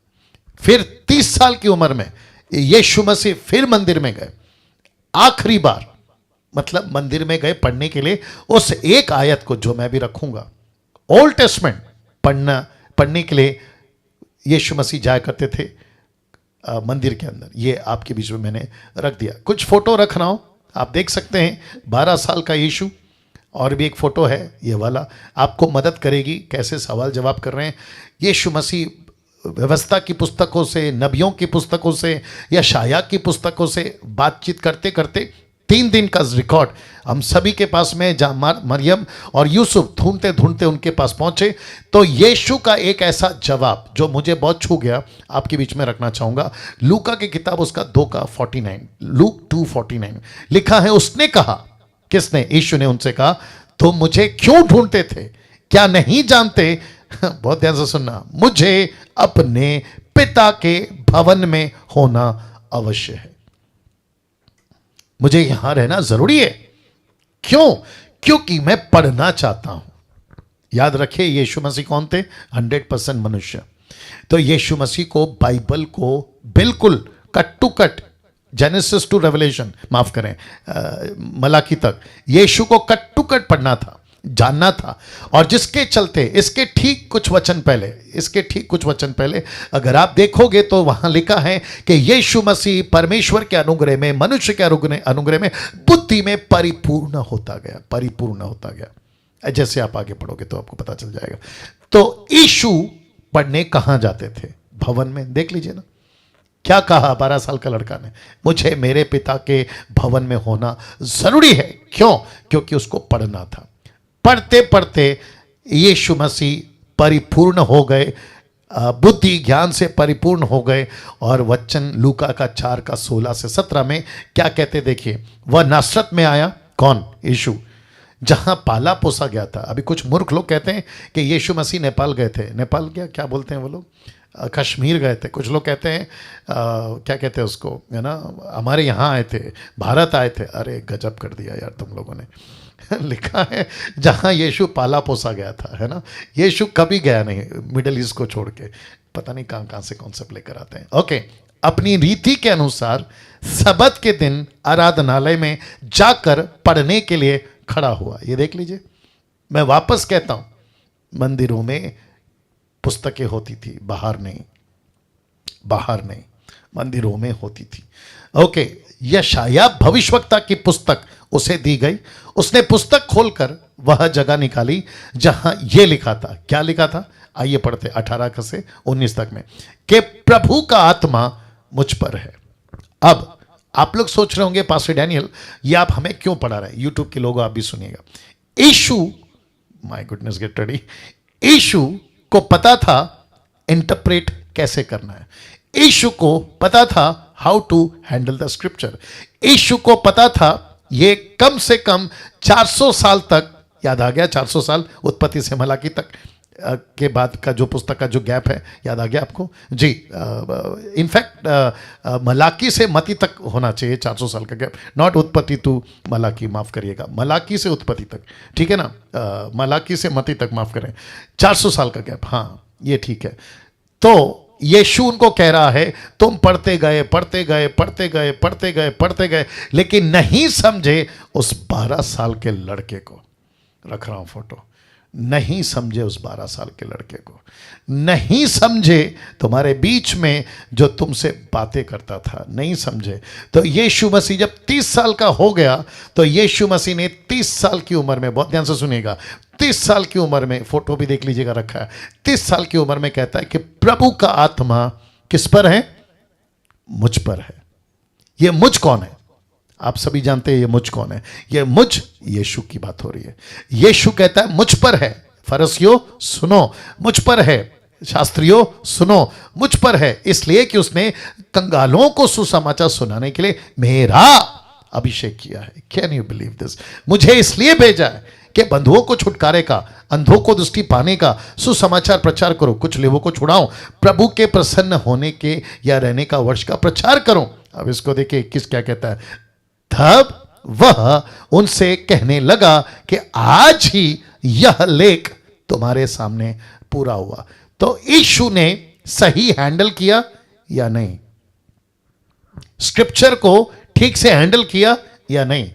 फिर 30 साल की उम्र में यीशु मसीह फिर मंदिर में गए, आखिरी बार, मतलब मंदिर में गए पढ़ने के लिए उस एक आयत को जो मैं भी रखूंगा, ओल्ड टेस्टमेंट पढ़ने के लिए यीशु मसीह जाया करते थे मंदिर के अंदर। ये आपके बीच में मैंने रख दिया, कुछ फोटो रख रहा हूं, आप देख सकते हैं। 12 साल का यीशु, और भी एक फोटो है ये वाला, आपको मदद करेगी कैसे सवाल जवाब कर रहे हैं। यीशु मसीह व्यवस्था की पुस्तकों से, नबियों की पुस्तकों से या शाया की पुस्तकों से बातचीत करते करते 3 दिन का रिकॉर्ड हम सभी के पास में, जहाँ मरियम और यूसुफ ढूंढते ढूंढते उनके पास पहुंचे, तो यीशु का एक ऐसा जवाब जो मुझे बहुत छू गया, आपके बीच में रखना चाहूंगा। लूका की किताब उसका 2:49, लूक 2:49 लिखा है, उसने कहा, किसने? यीशु ने उनसे कहा, तुम मुझे क्यों ढूंढते थे? क्या नहीं जानते, बहुत ध्यान से सुनना, मुझे अपने पिता के भवन में होना अवश्य है। मुझे यहां रहना जरूरी है। क्यों? क्योंकि मैं पढ़ना चाहता हूं। याद रखिए यीशु मसीह कौन थे? 100% मनुष्य। तो यीशु मसीह को बाइबल को बिल्कुल cut to cut, Genesis to Revelation, माफ करें, मलाकी तक, यीशु को कट टू कट पढ़ना था, जानना था। और जिसके चलते इसके ठीक कुछ वचन पहले अगर आप देखोगे तो वहां लिखा है कि यीशु मसीह परमेश्वर के अनुग्रह में, मनुष्य के अनुग्रह में, बुद्धि में परिपूर्ण होता गया। जैसे आप आगे पढ़ोगे तो आपको पता चल जाएगा। तो यीशु पढ़ने कहां जाते थे? भवन में। देख लीजिए ना क्या कहा 12 साल का लड़का ने, मुझे मेरे पिता के भवन में होना जरूरी है। क्यों? क्योंकि उसको पढ़ना था। पढ़ते पढ़ते यीशु मसीह परिपूर्ण हो गए, बुद्धि ज्ञान से परिपूर्ण हो गए। और वचन लूका का 4 का 16 से 17 में क्या कहते देखिए, वह नासरत में आया, कौन? यीशु, जहां पाला पोसा गया था। अभी कुछ मूर्ख लोग कहते हैं कि यीशु मसीह नेपाल गए थे। नेपाल क्या बोलते हैं वो लोग? कश्मीर गए थे। कुछ लोग कहते हैं क्या कहते हैं उसको, है ना, हमारे यहाँ आए थे, भारत आए थे। अरे गजब कर दिया यार तुम लोगों ने। लिखा है जहाँ यीशु पाला पोसा गया था, है ना। यीशु कभी गया नहीं मिडिल ईस्ट को छोड़ के। पता नहीं कहाँ कहाँ से कॉन्सेप्ट लेकर आते हैं। ओके, अपनी रीति के अनुसार सबत के दिन आराधनालय में जाकर पढ़ने के लिए खड़ा हुआ। ये देख लीजिए, मैं वापस कहता हूँ, मंदिरों में पुस्तकें होती थी, बाहर नहीं, बाहर नहीं, मंदिरों में होती थी। ओके, यशाया भविष्यवक्ता की पुस्तक उसे दी गई। उसने पुस्तक खोलकर वह जगह निकाली जहां यह लिखा था। क्या लिखा था? आइए पढ़ते 18 से 19 तक में, कि प्रभु का आत्मा मुझ पर है। अब आप लोग सोच रहे होंगे पास्टर डैनियल ये आप हमें क्यों पढ़ा रहे हैं? यूट्यूब के लोग आप भी सुनिएगा। यीशु, माय गुडनेस गेट रेडी, यीशु को पता था इंटरप्रेट कैसे करना है। यीशु को पता था how to handle the scripture. Yeshu को पता था ये कम से कम 400 साल तक, याद आ गया 400 साल उत्पत्ति से मलाकी तक के बाद का जो पुस्तक का जो गैप है, याद आ गया आपको जी। इनफैक्ट मलाकी से मती तक होना चाहिए 400 साल का गैप, नॉट उत्पत्ति टू मलाकी, माफ करिएगा, मलाकी से उत्पत्ति तक, ठीक है ना। मलाकी से मती तक, माफ करें, 400 साल का गैप, हाँ ये ठीक है। तो यीशु उनको कह रहा है तुम पढ़ते गए पढ़ते गए पढ़ते गए पढ़ते गए पढ़ते गए, लेकिन नहीं समझे उस 12 साल के लड़के को। रख रहा हूं फोटो। नहीं समझे उस 12 साल के लड़के को, नहीं समझे तुम्हारे बीच में जो तुमसे बातें करता था, नहीं समझे। तो यीशु मसीह जब 30 साल का हो गया, तो यीशु मसीह ने 30 साल की उम्र में, बहुत ध्यान से सुनिएगा, 30 साल की उम्र में, फोटो भी देख लीजिएगा रखा है, 30 साल की उम्र में कहता है कि प्रभु का आत्मा किस पर है? मुझ पर है। ये मुझ कौन है? आप सभी जानते हैं ये मुझ कौन है। ये मुझ यीशु की बात हो रही है। यीशु कहता है मुझ पर है। फरीसियों सुनो, मुझ पर है। शास्त्रियों सुनो, मुझ पर है। इसलिए कि उसने कंगालों को सुसमाचार सुनाने के लिए मेरा अभिषेक किया है। Can you believe this? मुझे इसलिए भेजा है कि बंधुओं को छुटकारे का, अंधों को दृष्टि पाने का सुसमाचार प्रचार करो, कुछ लेवों को छुड़ाओ, प्रभु के प्रसन्न होने के या रहने का वर्ष का प्रचार करो। अब इसको देखिए किस क्या कहता है। तब वह उनसे कहने लगा कि आज ही यह लेख तुम्हारे सामने पूरा हुआ। तो यीशु ने सही हैंडल किया या नहीं? स्क्रिप्चर को ठीक से हैंडल किया या नहीं?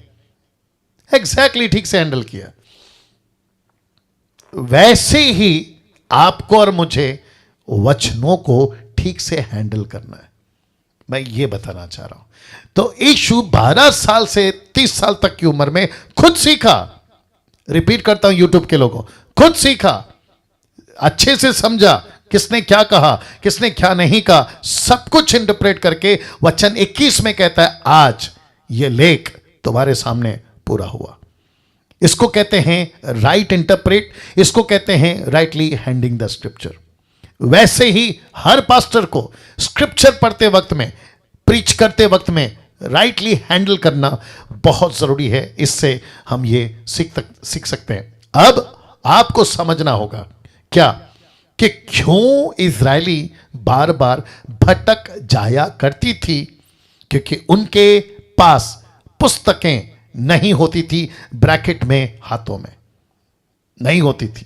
एग्जैक्टली ठीक से हैंडल किया। वैसे ही आपको और मुझे वचनों को ठीक से हैंडल करना है। मैं ये बताना चाह रहा हूं। तो यीशु 12 साल से 30 साल तक की उम्र में खुद सीखा। रिपीट करता हूं यूट्यूब के लोगों, खुद सीखा, अच्छे से समझा किसने क्या कहा, किसने क्या नहीं कहा, सब कुछ इंटरप्रेट करके वचन 21 में कहता है आज ये लेख तुम्हारे सामने पूरा हुआ। इसको कहते हैं राइट इंटरप्रेट, इसको कहते हैं राइटली हैंडिंग द स्क्रिप्चर। वैसे ही हर पास्टर को स्क्रिप्चर पढ़ते वक्त में, प्रीच करते वक्त में राइटली हैंडल करना बहुत जरूरी है। इससे हम ये सीख सकते हैं। अब आपको समझना होगा क्या कि क्यों इजरायली बार बार भटक जाया करती थी? क्योंकि उनके पास पुस्तकें नहीं होती थी, ब्रैकेट में हाथों में नहीं होती थी।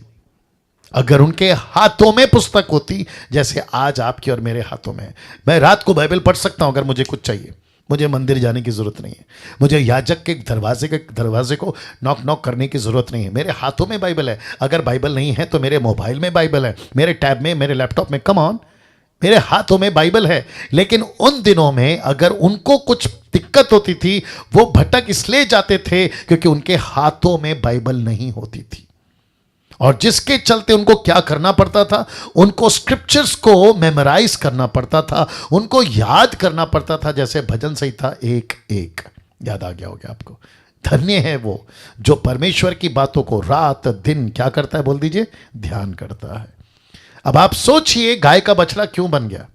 अगर उनके हाथों में पुस्तक होती, जैसे आज आपके और मेरे हाथों में, मैं रात को बाइबल पढ़ सकता हूं अगर मुझे कुछ चाहिए। मुझे मंदिर जाने की जरूरत नहीं है, मुझे याजक के दरवाजे को नॉक नॉक करने की जरूरत नहीं है। मेरे हाथों में बाइबल है। अगर बाइबल नहीं है तो मेरे मोबाइल में बाइबल है, मेरे टैब में, मेरे लैपटॉप में, कम ऑन, मेरे हाथों में बाइबल है। लेकिन उन दिनों में अगर उनको कुछ दिक्कत होती थी, वो भटक इसलिए जाते थे क्योंकि उनके हाथों में बाइबल नहीं होती थी। और जिसके चलते उनको क्या करना पड़ता था, उनको स्क्रिप्चर्स को मेमोराइज करना पड़ता था, उनको याद करना पड़ता था। जैसे भजन संहिता 1:1 याद आ गया होगा आपको। धन्य है वो जो परमेश्वर की बातों को रात दिन क्या करता है, बोल दीजिए, ध्यान करता है। अब आप सोचिए गाय का बछड़ा क्यों बन गया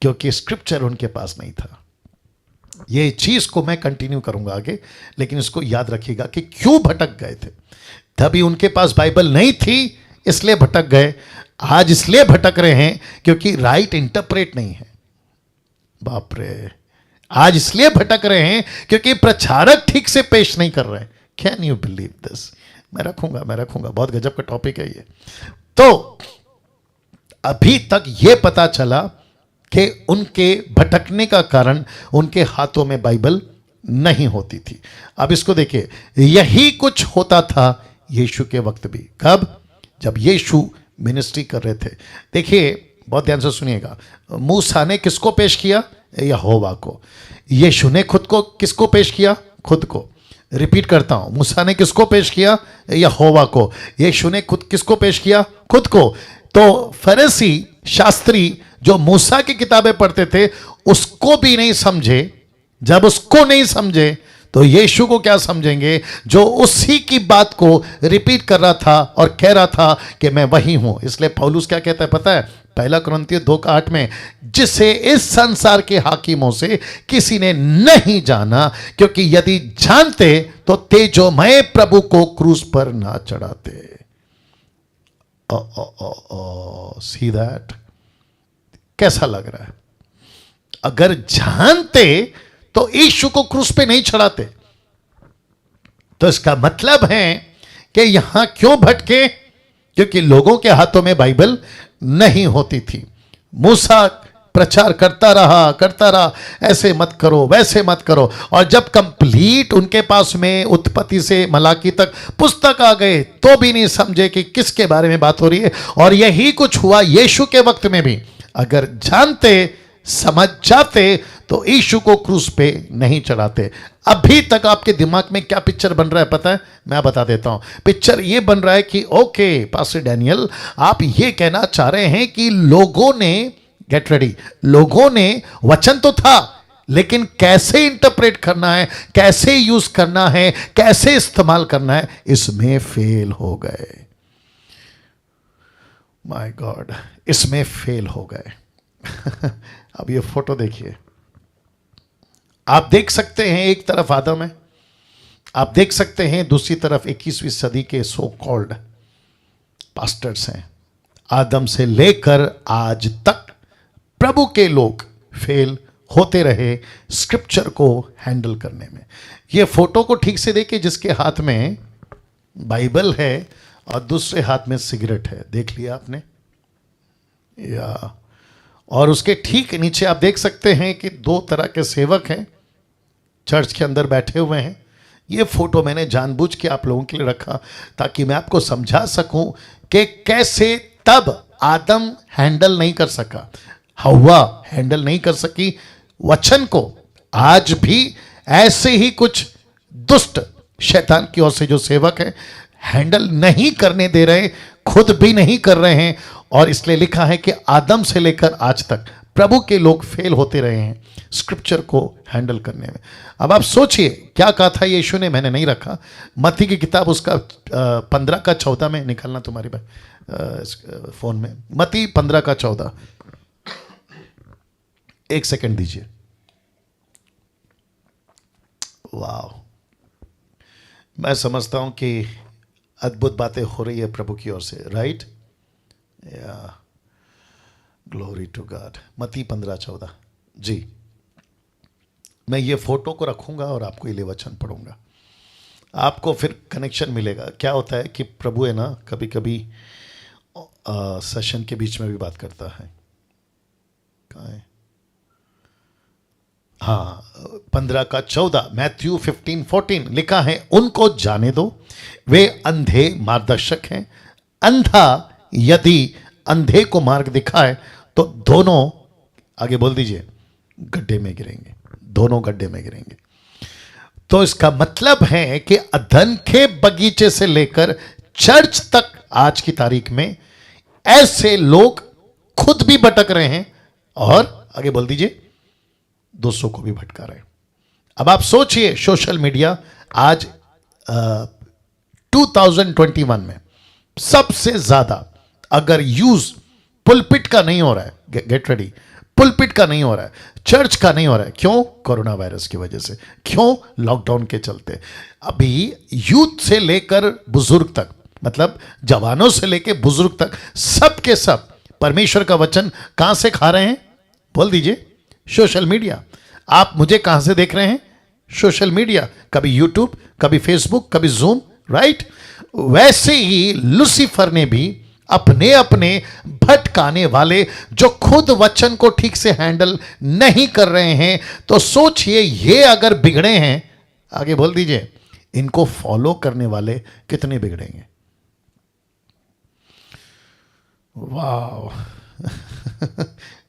क्योंकि स्क्रिप्चर उनके पास नहीं था। ये चीज को मैं कंटिन्यू करूंगा आगे, लेकिन इसको याद रखिएगा कि क्यों भटक गए थे। तभी उनके पास बाइबल नहीं थी इसलिए भटक गए। आज इसलिए भटक रहे हैं क्योंकि राइट इंटरप्रेट नहीं है। बाप रे, आज इसलिए भटक रहे हैं क्योंकि प्रचारक ठीक से पेश नहीं कर रहे हैं। Can you believe this? मैं रखूंगा, बहुत गजब का टॉपिक है ये। तो अभी तक ये पता चला कि उनके भटकने का कारण उनके हाथों में बाइबल नहीं होती थी। अब इसको देखिए, यही कुछ होता था यीशु के वक्त भी। कब? जब यीशु मिनिस्ट्री कर रहे थे। देखिए बहुत ध्यान से सुनिएगा, मूसा ने किसको पेश किया? यहोवा को। यीशु ने खुद को किसको पेश किया? खुद को। रिपीट करता हूं, मूसा ने किसको पेश किया? यहोवा को। यीशु ने खुद किसको पेश किया? खुद को। तो फरीसी शास्त्री जो मूसा की किताबें पढ़ते थे उसको भी नहीं समझे। जब उसको नहीं समझे तो यीशु को क्या समझेंगे जो उसी की बात को रिपीट कर रहा था और कह रहा था कि मैं वही हूं। इसलिए पौलुस क्या कहता है पता है? 1 कुरिन्थियों 2:8 में, जिसे इस संसार के हाकिमों से किसी ने नहीं जाना, क्योंकि यदि जानते तो तेजोमय प्रभु को क्रूस पर ना चढ़ाते। See that? कैसा लग रहा है? अगर जानते तो यीशु को क्रूस पे नहीं चढ़ाते। तो इसका मतलब है कि यहां क्यों भटके? क्योंकि लोगों के हाथों में बाइबल नहीं होती थी। मूसा प्रचार करता रहा, ऐसे मत करो, वैसे मत करो। और जब कंप्लीट उनके पास में उत्पत्ति से मलाकी तक पुस्तक आ गए तो भी नहीं समझे कि किसके बारे में बात हो रही है। और यही कुछ हुआ यीशु के वक्त में भी। अगर जानते, समझ जाते तो यीशु को क्रूस पे नहीं चढ़ाते। अभी तक आपके दिमाग में क्या पिक्चर बन रहा है पता है? मैं बता देता हूं। पिक्चर ये बन रहा है कि ओके पास्टर डैनियल, आप ये कहना चाह रहे हैं कि लोगों ने, गेट रेडी, लोगों ने वचन तो था लेकिन कैसे इंटरप्रेट करना है, कैसे यूज करना है, कैसे इस्तेमाल करना है, इसमें फेल हो गए। माय गॉड, इसमें फेल हो गए। अब ये फोटो देखिए, आप देख सकते हैं एक तरफ आदम है, आप देख सकते हैं दूसरी तरफ 21वीं सदी के सो कॉल्ड पास्टर्स हैं। आदम से लेकर आज तक प्रभु के लोग फेल होते रहे स्क्रिप्चर को हैंडल करने में। ये फोटो को ठीक से देखिए, जिसके हाथ में बाइबल है और दूसरे हाथ में सिगरेट है, देख लिया आपने? या और उसके ठीक नीचे आप देख सकते हैं कि 2 तरह के सेवक हैं, चर्च के अंदर बैठे हुए हैं। ये फोटो मैंने जानबूझ के आप लोगों के लिए रखा ताकि मैं आपको समझा सकूं कि कैसे तब आदम हैंडल नहीं कर सका, हव्वा हैंडल नहीं कर सकी वचन को। आज भी ऐसे ही कुछ दुष्ट शैतान की ओर से जो सेवक हैं हैंडल नहीं करने दे रहे, खुद भी नहीं कर रहे हैं। और इसलिए लिखा है कि आदम से लेकर आज तक प्रभु के लोग फेल होते रहे हैं स्क्रिप्चर को हैंडल करने में। अब आप सोचिए क्या कहा था यीशु ने, मैंने नहीं रखा। मत्ती की किताब उसका 15:14 में निकालना तुम्हारी फोन में, मत्ती 15:14। एक सेकंड दीजिए। वाह, मैं समझता हूं कि अद्भुत बातें हो रही है प्रभु की ओर से, राइट? या ग्लोरी टू गॉड। मत्ती 15:14 जी। मैं ये फोटो को रखूंगा और आपको ये वचन पढ़ूंगा, आपको फिर कनेक्शन मिलेगा। क्या होता है कि प्रभु है ना, कभी कभी सेशन के बीच में भी बात करता है। कहाँ है? हाँ, 15:14, मैथ्यू 15:14 लिखा है, उनको जाने दो, वे अंधे मार्गदर्शक हैं। अंधा यदि अंधे को मार्ग दिखाए तो दोनों, आगे बोल दीजिए, गड्ढे में गिरेंगे, दोनों गड्ढे में गिरेंगे। तो इसका मतलब है कि अधन के बगीचे से लेकर चर्च तक आज की तारीख में ऐसे लोग खुद भी भटक रहे हैं और आगे बोल दीजिए दूसरों को भी भटका रहे हैं। अब आप सोचिए, सोशल मीडिया आज 2021 में सबसे ज्यादा अगर यूज पुलपिट का नहीं हो रहा है, गेट रेडी, पुलपिट का नहीं हो रहा है, चर्च का नहीं हो रहा है, क्यों? कोरोना वायरस की वजह से। क्यों? लॉकडाउन के चलते। अभी यूथ से लेकर बुजुर्ग तक, मतलब जवानों से लेकर बुजुर्ग तक, सब के सब परमेश्वर का वचन कहां से खा रहे हैं? बोल दीजिए, सोशल मीडिया। आप मुझे कहां से देख रहे हैं? Social media. कभी यूट्यूब, कभी फेसबुक, कभी जूम, राइट? वैसे ही लूसीफर ने भी अपने अपने भटकाने वाले जो खुद वचन को ठीक से हैंडल नहीं कर रहे हैं, तो सोचिए ये अगर बिगड़े हैं, आगे बोल दीजिए, इनको फॉलो करने वाले कितने बिगड़ेंगे? वाह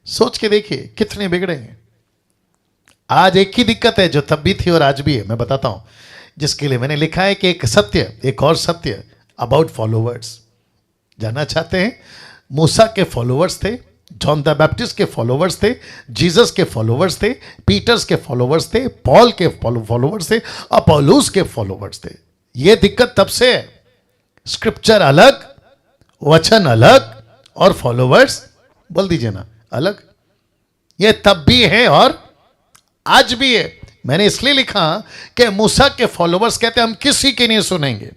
सोच के देखिए कितने बिगड़े हैं। आज एक ही दिक्कत है जो तब भी थी और आज भी है, मैं बताता हूं, जिसके लिए मैंने लिखा है कि एक सत्य, एक और सत्य अबाउट फॉलोवर्स। जानना चाहते हैं? मूसा के फॉलोवर्स थे, जॉन द बैप्टिस्ट के फॉलोवर्स थे, जीसस के फॉलोवर्स थे, पीटर्स के फॉलोवर्स थे, पॉल के फॉलोवर्स थे, अपोलोस के फॉलोवर्स थे। यह दिक्कत तब से है। स्क्रिप्चर अलग, वचन अलग और फॉलोवर्स, बोल दीजिए ना, अलग। यह तब भी है और आज भी है। मैंने इसलिए लिखा कि मूसा के फॉलोवर्स कहते हैं हम किसी की नहीं सुनेंगे,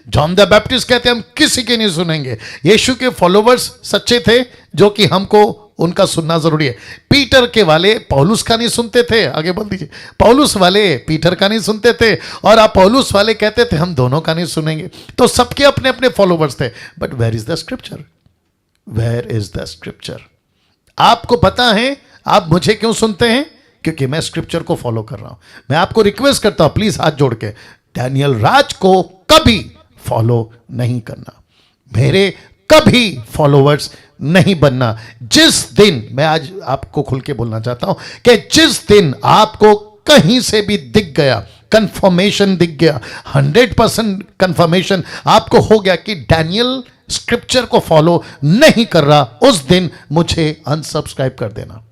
जॉन द बैप्टिस्ट कहते हैं हम किसी की नहीं सुनेंगे। यीशु के फॉलोवर्स सच्चे थे जो कि हमको उनका सुनना जरूरी है। पीटर के वाले पौलुस का नहीं सुनते थे, आगे बोल दीजिए, पौलुस वाले पीटर का नहीं सुनते थे और आप पौलुस वाले कहते थे हम दोनों का नहीं सुनेंगे। तो सबके अपने अपने फॉलोवर्स थे। But where is the scripture? Where is the scripture? आपको पता है आप मुझे क्यों सुनते हैं? क्योंकि मैं स्क्रिप्चर को फॉलो कर रहा हूं। मैं आपको रिक्वेस्ट करता हूं, प्लीज हाथ जोड़ के, डैनियल राज को कभी फॉलो नहीं करना, मेरे कभी फॉलोवर्स नहीं बनना। जिस दिन, मैं आज आपको खुल के बोलना चाहता हूं कि जिस दिन आपको कहीं से भी दिख गया, कंफर्मेशन दिख गया, 100% कंफर्मेशन आपको हो गया कि डैनियल स्क्रिप्चर को फॉलो नहीं कर रहा, उस दिन मुझे अनसब्सक्राइब कर देना।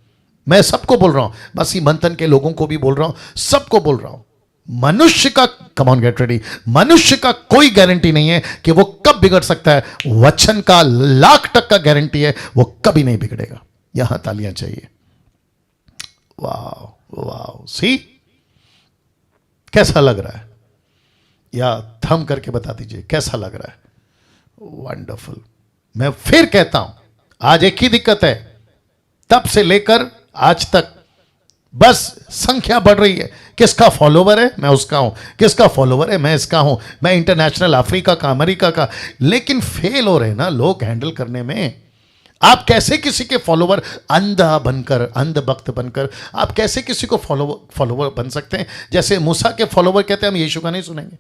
मैं सबको बोल रहा हूं, बस मंथन के लोगों को भी बोल रहा हूं, सबको बोल रहा हूं। मनुष्य का, कम ऑन गेट रेडी, मनुष्य का कोई गारंटी नहीं है कि वो कब बिगड़ सकता है। वचन का 1,00,000% का गारंटी है, वो कभी नहीं बिगड़ेगा। यहां तालियां चाहिए। वाह वाह, सी कैसा लग रहा है? या थम करके बता दीजिए कैसा लग रहा है? वंडरफुल। मैं फिर कहता हूं, आज एक ही दिक्कत है, तब से लेकर आज तक बस संख्या बढ़ रही है। किसका फॉलोवर है? मैं उसका हूं। किसका फॉलोवर है? मैं इसका हूं। मैं इंटरनेशनल, अफ्रीका का, अमेरिका का। लेकिन फेल हो रहे हैं ना लोग हैंडल करने में। आप कैसे किसी के फॉलोवर, अंधा बनकर, अंधभक्त बनकर आप कैसे किसी को फॉलोवर बन सकते हैं? जैसे मूसा के फॉलोवर कहते हैं हम यीशु का नहीं सुनेंगे,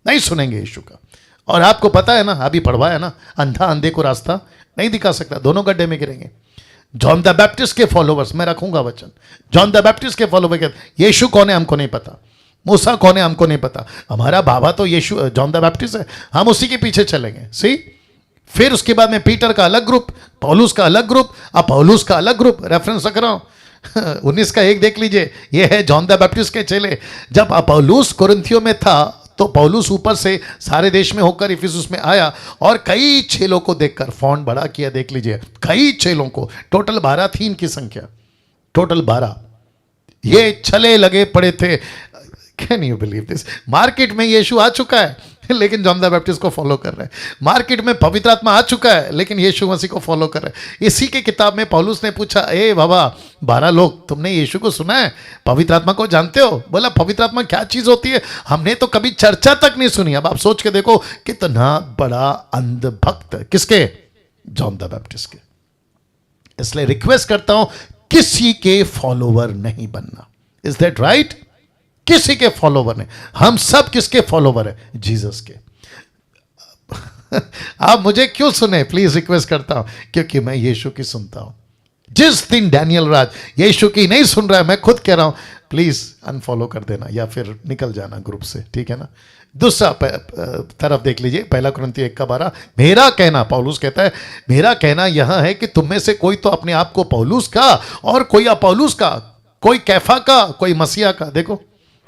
नहीं सुनेंगे यीशु का। और आपको पता है ना, अभी पढ़वाया ना, अंधा अंधे को रास्ता नहीं दिखा सकता, दोनों गड्ढे में गिरेंगे। जॉन द बैप्टिस्ट के फॉलोवर्स, मैं रखूंगा वचन, जॉन द बैप्टिस्ट के फॉलोवर कहते यीशु कौन है हमको नहीं पता, मूसा कौन है हमको नहीं पता, हमारा बाबा तो यीशु जॉन द बैप्टिस्ट है, हम उसी के पीछे चलेंगे। सी, फिर उसके बाद में पीटर का अलग ग्रुप, पौलुस का अलग ग्रुप, अब पौलुस का अलग ग्रुप। रेफरेंस रख रहा हूं 19 का 1 देख लीजिए, ये है जॉन द बैप्टिस्ट के चेले। जब पौलुस कुरिन्थियों में था तो पौलुस ऊपर से सारे देश में होकर इफिसुस में आया और कई चेलों को देखकर फॉन्ट बड़ा किया। देख लीजिए, कई चेलों को, टोटल 12 थी इनकी संख्या, टोटल 12। ये छले लगे पड़े थे। Can you believe this? Market में यीशु आ चुका है लेकिन जॉन द बैप्टिस्ट को फॉलो कर रहे हैं। मार्केट में पवित्र आत्मा आ चुका है लेकिन यीशु मसीह को फॉलो कर रहे हैं। इसी के किताब में पौलुस ने पूछा, ए बाबा 12 लोग, तुमने यीशु को सुना है, पवित्र आत्मा को जानते हो? बोला पवित्र आत्मा क्या चीज होती है, हमने तो कभी चर्चा तक नहीं सुनी। अब आप सोच के देखो कितना बड़ा अंधभक्त। किसके? जॉन द बैप्टिस्ट के। इसलिए रिक्वेस्ट करता हूं, किसी के फॉलोवर नहीं बनना। Is that right? किसी के फॉलोवर नहीं। हम सब किसके फॉलोवर है? जीसस के। आप मुझे क्यों सुने? प्लीज रिक्वेस्ट करता हूं, क्योंकि मैं यीशु की सुनता हूं। जिस दिन डैनियल राज यीशु की नहीं सुन रहा है, मैं खुद कह रहा हूं, प्लीज अनफॉलो कर देना या फिर निकल जाना ग्रुप से, ठीक है ना। दूसरा तरफ देख लीजिए, 1 कुरिन्थियों 1:12। मेरा कहना, पौलुस कहता है, मेरा कहना यह है कि तुम में से कोई तो अपने आप को पौलुस का, और कोई अपौलुस का, कोई कैफा का, कोई मसीहा का। देखो,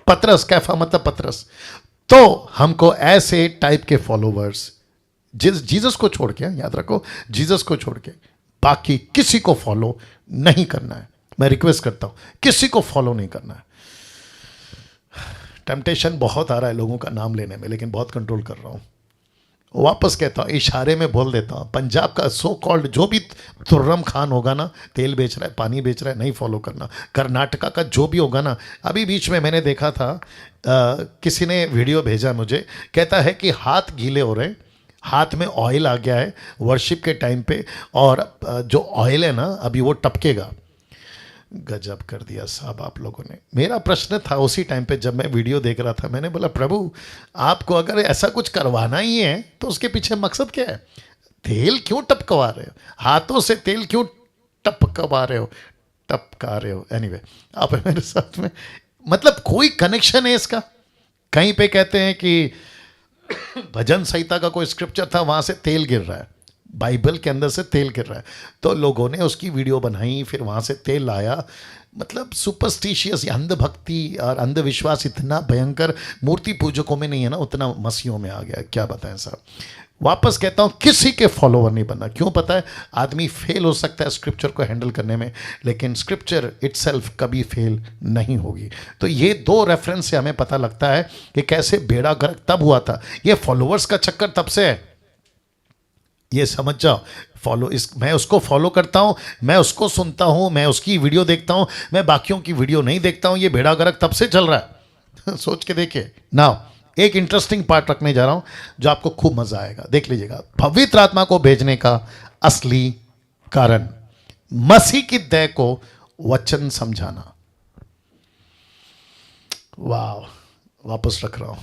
पतरस, कैफा मतलब पतरस। तो हमको ऐसे टाइप के फॉलोवर्स, जीसस को छोड़ के, याद रखो, जीसस को छोड़ के बाकी किसी को फॉलो नहीं करना है। मैं रिक्वेस्ट करता हूं, किसी को फॉलो नहीं करना है। टेम्पटेशन बहुत आ रहा है लोगों का नाम लेने में, लेकिन बहुत कंट्रोल कर रहा हूं। वापस कहता हूं, इशारे में बोल देता हूं, पंजाब का सो कॉल्ड जो भी तुर्रम खान होगा ना, तेल बेच रहा है, पानी बेच रहा है, नहीं फॉलो करना। कर्नाटका का जो भी होगा ना, अभी बीच में मैंने देखा था, किसी ने वीडियो भेजा मुझे, कहता है कि हाथ गीले हो रहे हैं, हाथ में ऑयल आ गया है वर्शिप के टाइम पे, और जो ऑयल है ना अभी वो टपकेगा। गजब कर दिया साहब आप लोगों ने। मेरा प्रश्न था उसी टाइम पे, जब मैं वीडियो देख रहा था, मैंने बोला, प्रभु आपको अगर ऐसा कुछ करवाना ही है तो उसके पीछे मकसद क्या है? तेल क्यों टपकवा रहे हो? हाथों से तेल क्यों टपका रहे हो? एनीवे, आप मेरे साथ में, मतलब कोई कनेक्शन है इसका? कहीं पे कहते हैं कि भजन संहिता का कोई स्क्रिप्चर था, वहां से तेल गिर रहा है, बाइबल के अंदर से तेल गिर रहा है, तो लोगों ने उसकी वीडियो बनाई, फिर वहां से तेल लाया। मतलब सुपरस्टिशियस, अंधभक्ति और अंधविश्वास इतना भयंकर मूर्ति पूजकों में नहीं है ना, उतना मसीहों में आ गया। क्या बताएं साहब। वापस कहता हूं, किसी के फॉलोवर नहीं बनना। क्यों? पता है, आदमी फेल हो सकता है स्क्रिप्चर को हैंडल करने में, लेकिन स्क्रिप्चर इटसेल्फ कभी फेल नहीं होगी। तो ये 2 रेफरेंस से हमें पता लगता है कि कैसे बेड़ा गर्क तब हुआ था। ये फॉलोवर्स का चक्कर तब से है, ये समझ जाओ। मैं उसको फॉलो करता हूं, मैं उसको सुनता हूं, मैं उसकी वीडियो देखता हूं, मैं बाकियों की वीडियो नहीं देखता हूं। ये बेड़ा गर्क तब से चल रहा है। सोच के देखिए ना। एक इंटरेस्टिंग पार्ट रखने जा रहा हूं जो आपको खूब मजा आएगा, देख लीजिएगा। पवित्र आत्मा को भेजने का असली कारण, मसीह की दया को वचन समझाना। वाह, वापस रख रहा हूं।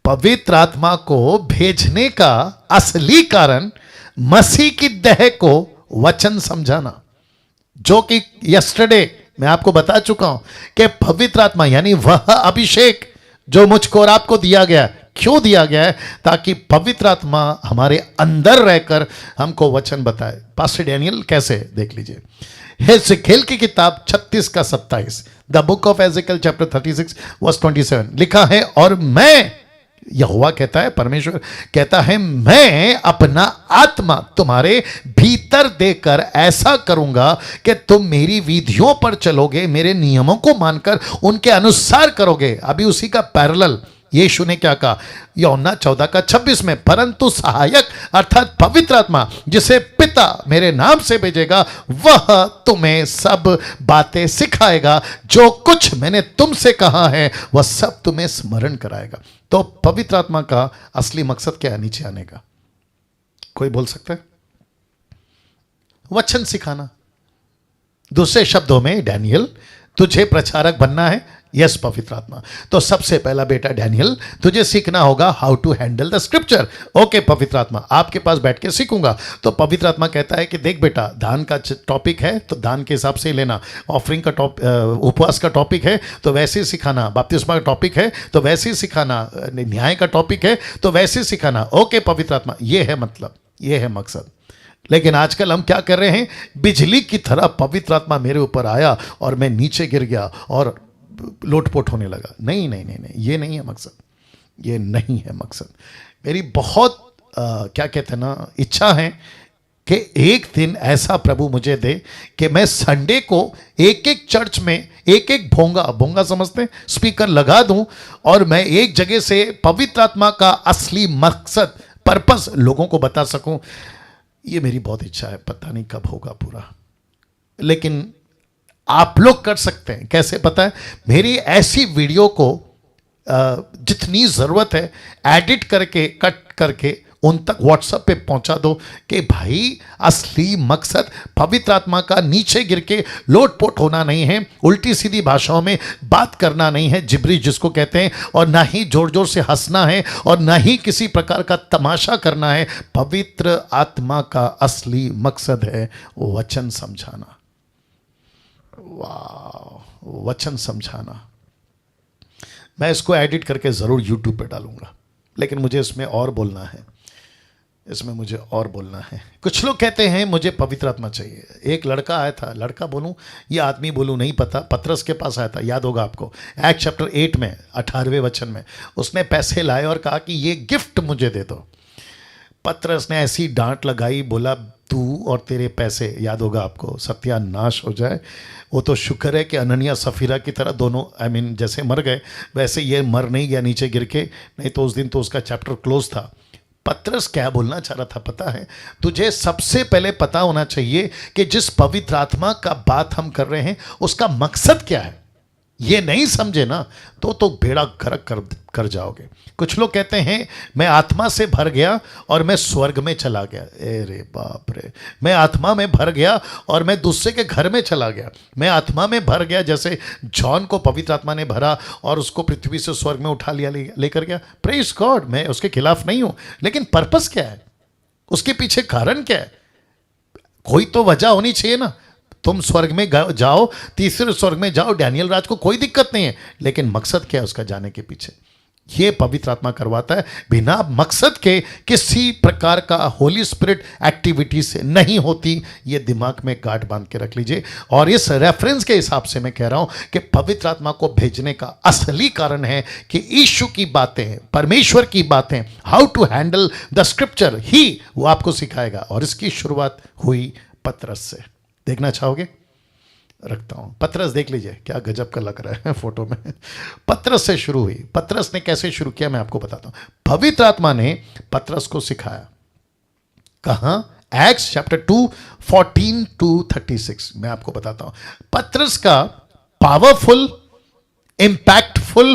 पवित्र आत्मा को भेजने का असली कारण मसीह की देह को वचन समझाना, जो कि यस्टरडे मैं आपको बता चुका हूं कि पवित्र आत्मा यानी वह अभिषेक जो मुझको और आपको दिया गया, क्यों दिया गया है? ताकि पवित्र आत्मा हमारे अंदर रहकर हमको वचन बताए। पास्टर डैनियल कैसे, देख लीजिए। एजेकिएल की किताब 36:27, the book of Ezekiel chapter 36 verse 27 लिखा है, और मैं, यहोवा कहता है, परमेश्वर कहता है, मैं अपना आत्मा तुम्हारे भीतर देकर ऐसा करूंगा कि तुम मेरी विधियों पर चलोगे, मेरे नियमों को मानकर उनके अनुसार करोगे। अभी उसी का पैरेलल यीशु ने क्या कहा, यूहन्ना 14:26 में, परंतु सहायक अर्थात पवित्र आत्मा जिसे पिता मेरे नाम से भेजेगा, वह तुम्हें सब बातें सिखाएगा, जो कुछ मैंने तुमसे कहा है वह सब तुम्हें स्मरण कराएगा। तो पवित्र आत्मा का असली मकसद क्या है नीचे आने का? कोई बोल सकता है? वचन सिखाना। दूसरे शब्दों में, डैनियल तुझे प्रचारक बनना है। यस, पवित्र आत्मा। तो सबसे पहला बेटा डैनियल, तुझे सीखना होगा how to handle the scripture. Okay पवित्र आत्मा, आपके पास बैठ के सीखूंगा। तो पवित्र आत्मा कहता है कि देख बेटा, दान का टॉपिक है तो दान के हिसाब से ही लेना, ऑफरिंग का उपवास का टॉपिक है तो वैसे ही सिखाना, बपतिस्मा का टॉपिक है तो वैसे ही सिखाना, न्याय का टॉपिक है तो वैसे ही सिखाना। ओके पवित्र आत्मा, ये है मतलब, ये है मकसद। लेकिन आजकल हम क्या कर रहे हैं, बिजली की तरह पवित्र आत्मा मेरे ऊपर आया और मैं नीचे गिर गया और लोटपोट होने लगा। नहीं नहीं नहीं नहीं, ये नहीं है मकसद, ये नहीं है मकसद। मेरी बहुत क्या कहते हैं ना, इच्छा है कि एक दिन ऐसा प्रभु मुझे दे कि मैं संडे को एक एक चर्च में एक एक भोंगा समझते हैं, स्पीकर लगा दूं और मैं एक जगह से पवित्र आत्मा का असली मकसद, पर्पस लोगों को बता सकूं। ये मेरी बहुत इच्छा है, पता नहीं कब होगा पूरा, लेकिन आप लोग कर सकते हैं। कैसे पता है? मेरी ऐसी वीडियो को जितनी ज़रूरत है एडिट करके, कट करके उन तक व्हाट्सएप पे पहुंचा दो कि भाई असली मकसद पवित्र आत्मा का नीचे गिर के लोटपोट होना नहीं है, उल्टी सीधी भाषाओं में बात करना नहीं है, जिब्री जिसको कहते हैं, और ना ही जोर जोर से हंसना है, और ना ही किसी प्रकार का तमाशा करना है। पवित्र आत्मा का असली मकसद है वचन समझाना। वाह, वचन समझाना। मैं इसको एडिट करके ज़रूर यूट्यूब पे डालूंगा, लेकिन मुझे इसमें और बोलना है, इसमें मुझे और बोलना है। कुछ लोग कहते हैं मुझे पवित्र आत्मा चाहिए। एक लड़का आया था, लड़का बोलूं या आदमी बोलूं नहीं पता, पतरस के पास आया था, याद होगा आपको, एक्ट चैप्टर 8 में 18वें वचन में उसने पैसे लाए और कहा कि ये गिफ्ट मुझे दे दो। पतरस ने ऐसी डांट लगाई, बोला तू और तेरे पैसे, याद होगा आपको, सत्यानाश हो जाए। वो तो शुक्र है कि अनन्या सफीरा की तरह दोनों जैसे मर गए वैसे ये मर नहीं गया नीचे गिर के, नहीं तो उस दिन तो उसका चैप्टर क्लोज था। पतरस क्या बोलना चाह रहा था पता है? तुझे सबसे पहले पता होना चाहिए कि जिस पवित्र आत्मा का बात हम कर रहे हैं उसका मकसद क्या है। ये नहीं समझे ना तो बेड़ा गर्क कर जाओगे। कुछ लोग कहते हैं मैं आत्मा से भर गया और मैं स्वर्ग में चला गया। अरे बाप रे, मैं आत्मा में भर गया और मैं दूसरे के घर में चला गया। मैं आत्मा में भर गया, जैसे जॉन को पवित्र आत्मा ने भरा और उसको पृथ्वी से स्वर्ग में उठा लिया, लेकर गया। प्रेज गॉड, मैं उसके खिलाफ नहीं हूं, लेकिन पर्पस क्या है, उसके पीछे कारण क्या है? कोई तो वजह होनी चाहिए ना। तुम स्वर्ग में जाओ, तीसरे स्वर्ग में जाओ, डैनियल राज को कोई दिक्कत नहीं है, लेकिन मकसद क्या है उसका जाने के पीछे? ये पवित्र आत्मा करवाता है। बिना मकसद के किसी प्रकार का होली स्पिरिट एक्टिविटी से नहीं होती। ये दिमाग में गांठ बांध के रख लीजिए। और इस रेफरेंस के हिसाब से मैं कह रहा हूं कि पवित्र आत्मा को भेजने का असली कारण है कि यीशु की बातें, परमेश्वर की बातें, how to handle the scripture ही वो आपको सिखाएगा। और इसकी शुरुआत हुई पतरस से। देखना चाहोगे? रखता हूं, पतरस देख लीजिए, क्या गजब का लग रहा है फोटो में। पतरस से शुरू हुई। पतरस ने कैसे शुरू किया मैं आपको बताता हूं। पवित्र आत्मा ने पतरस को सिखाया। कहां? एक्ट्स चैप्टर 2 14 to 36 मैं आपको बताता हूं। पतरस का पावरफुल, इंपैक्टफुल,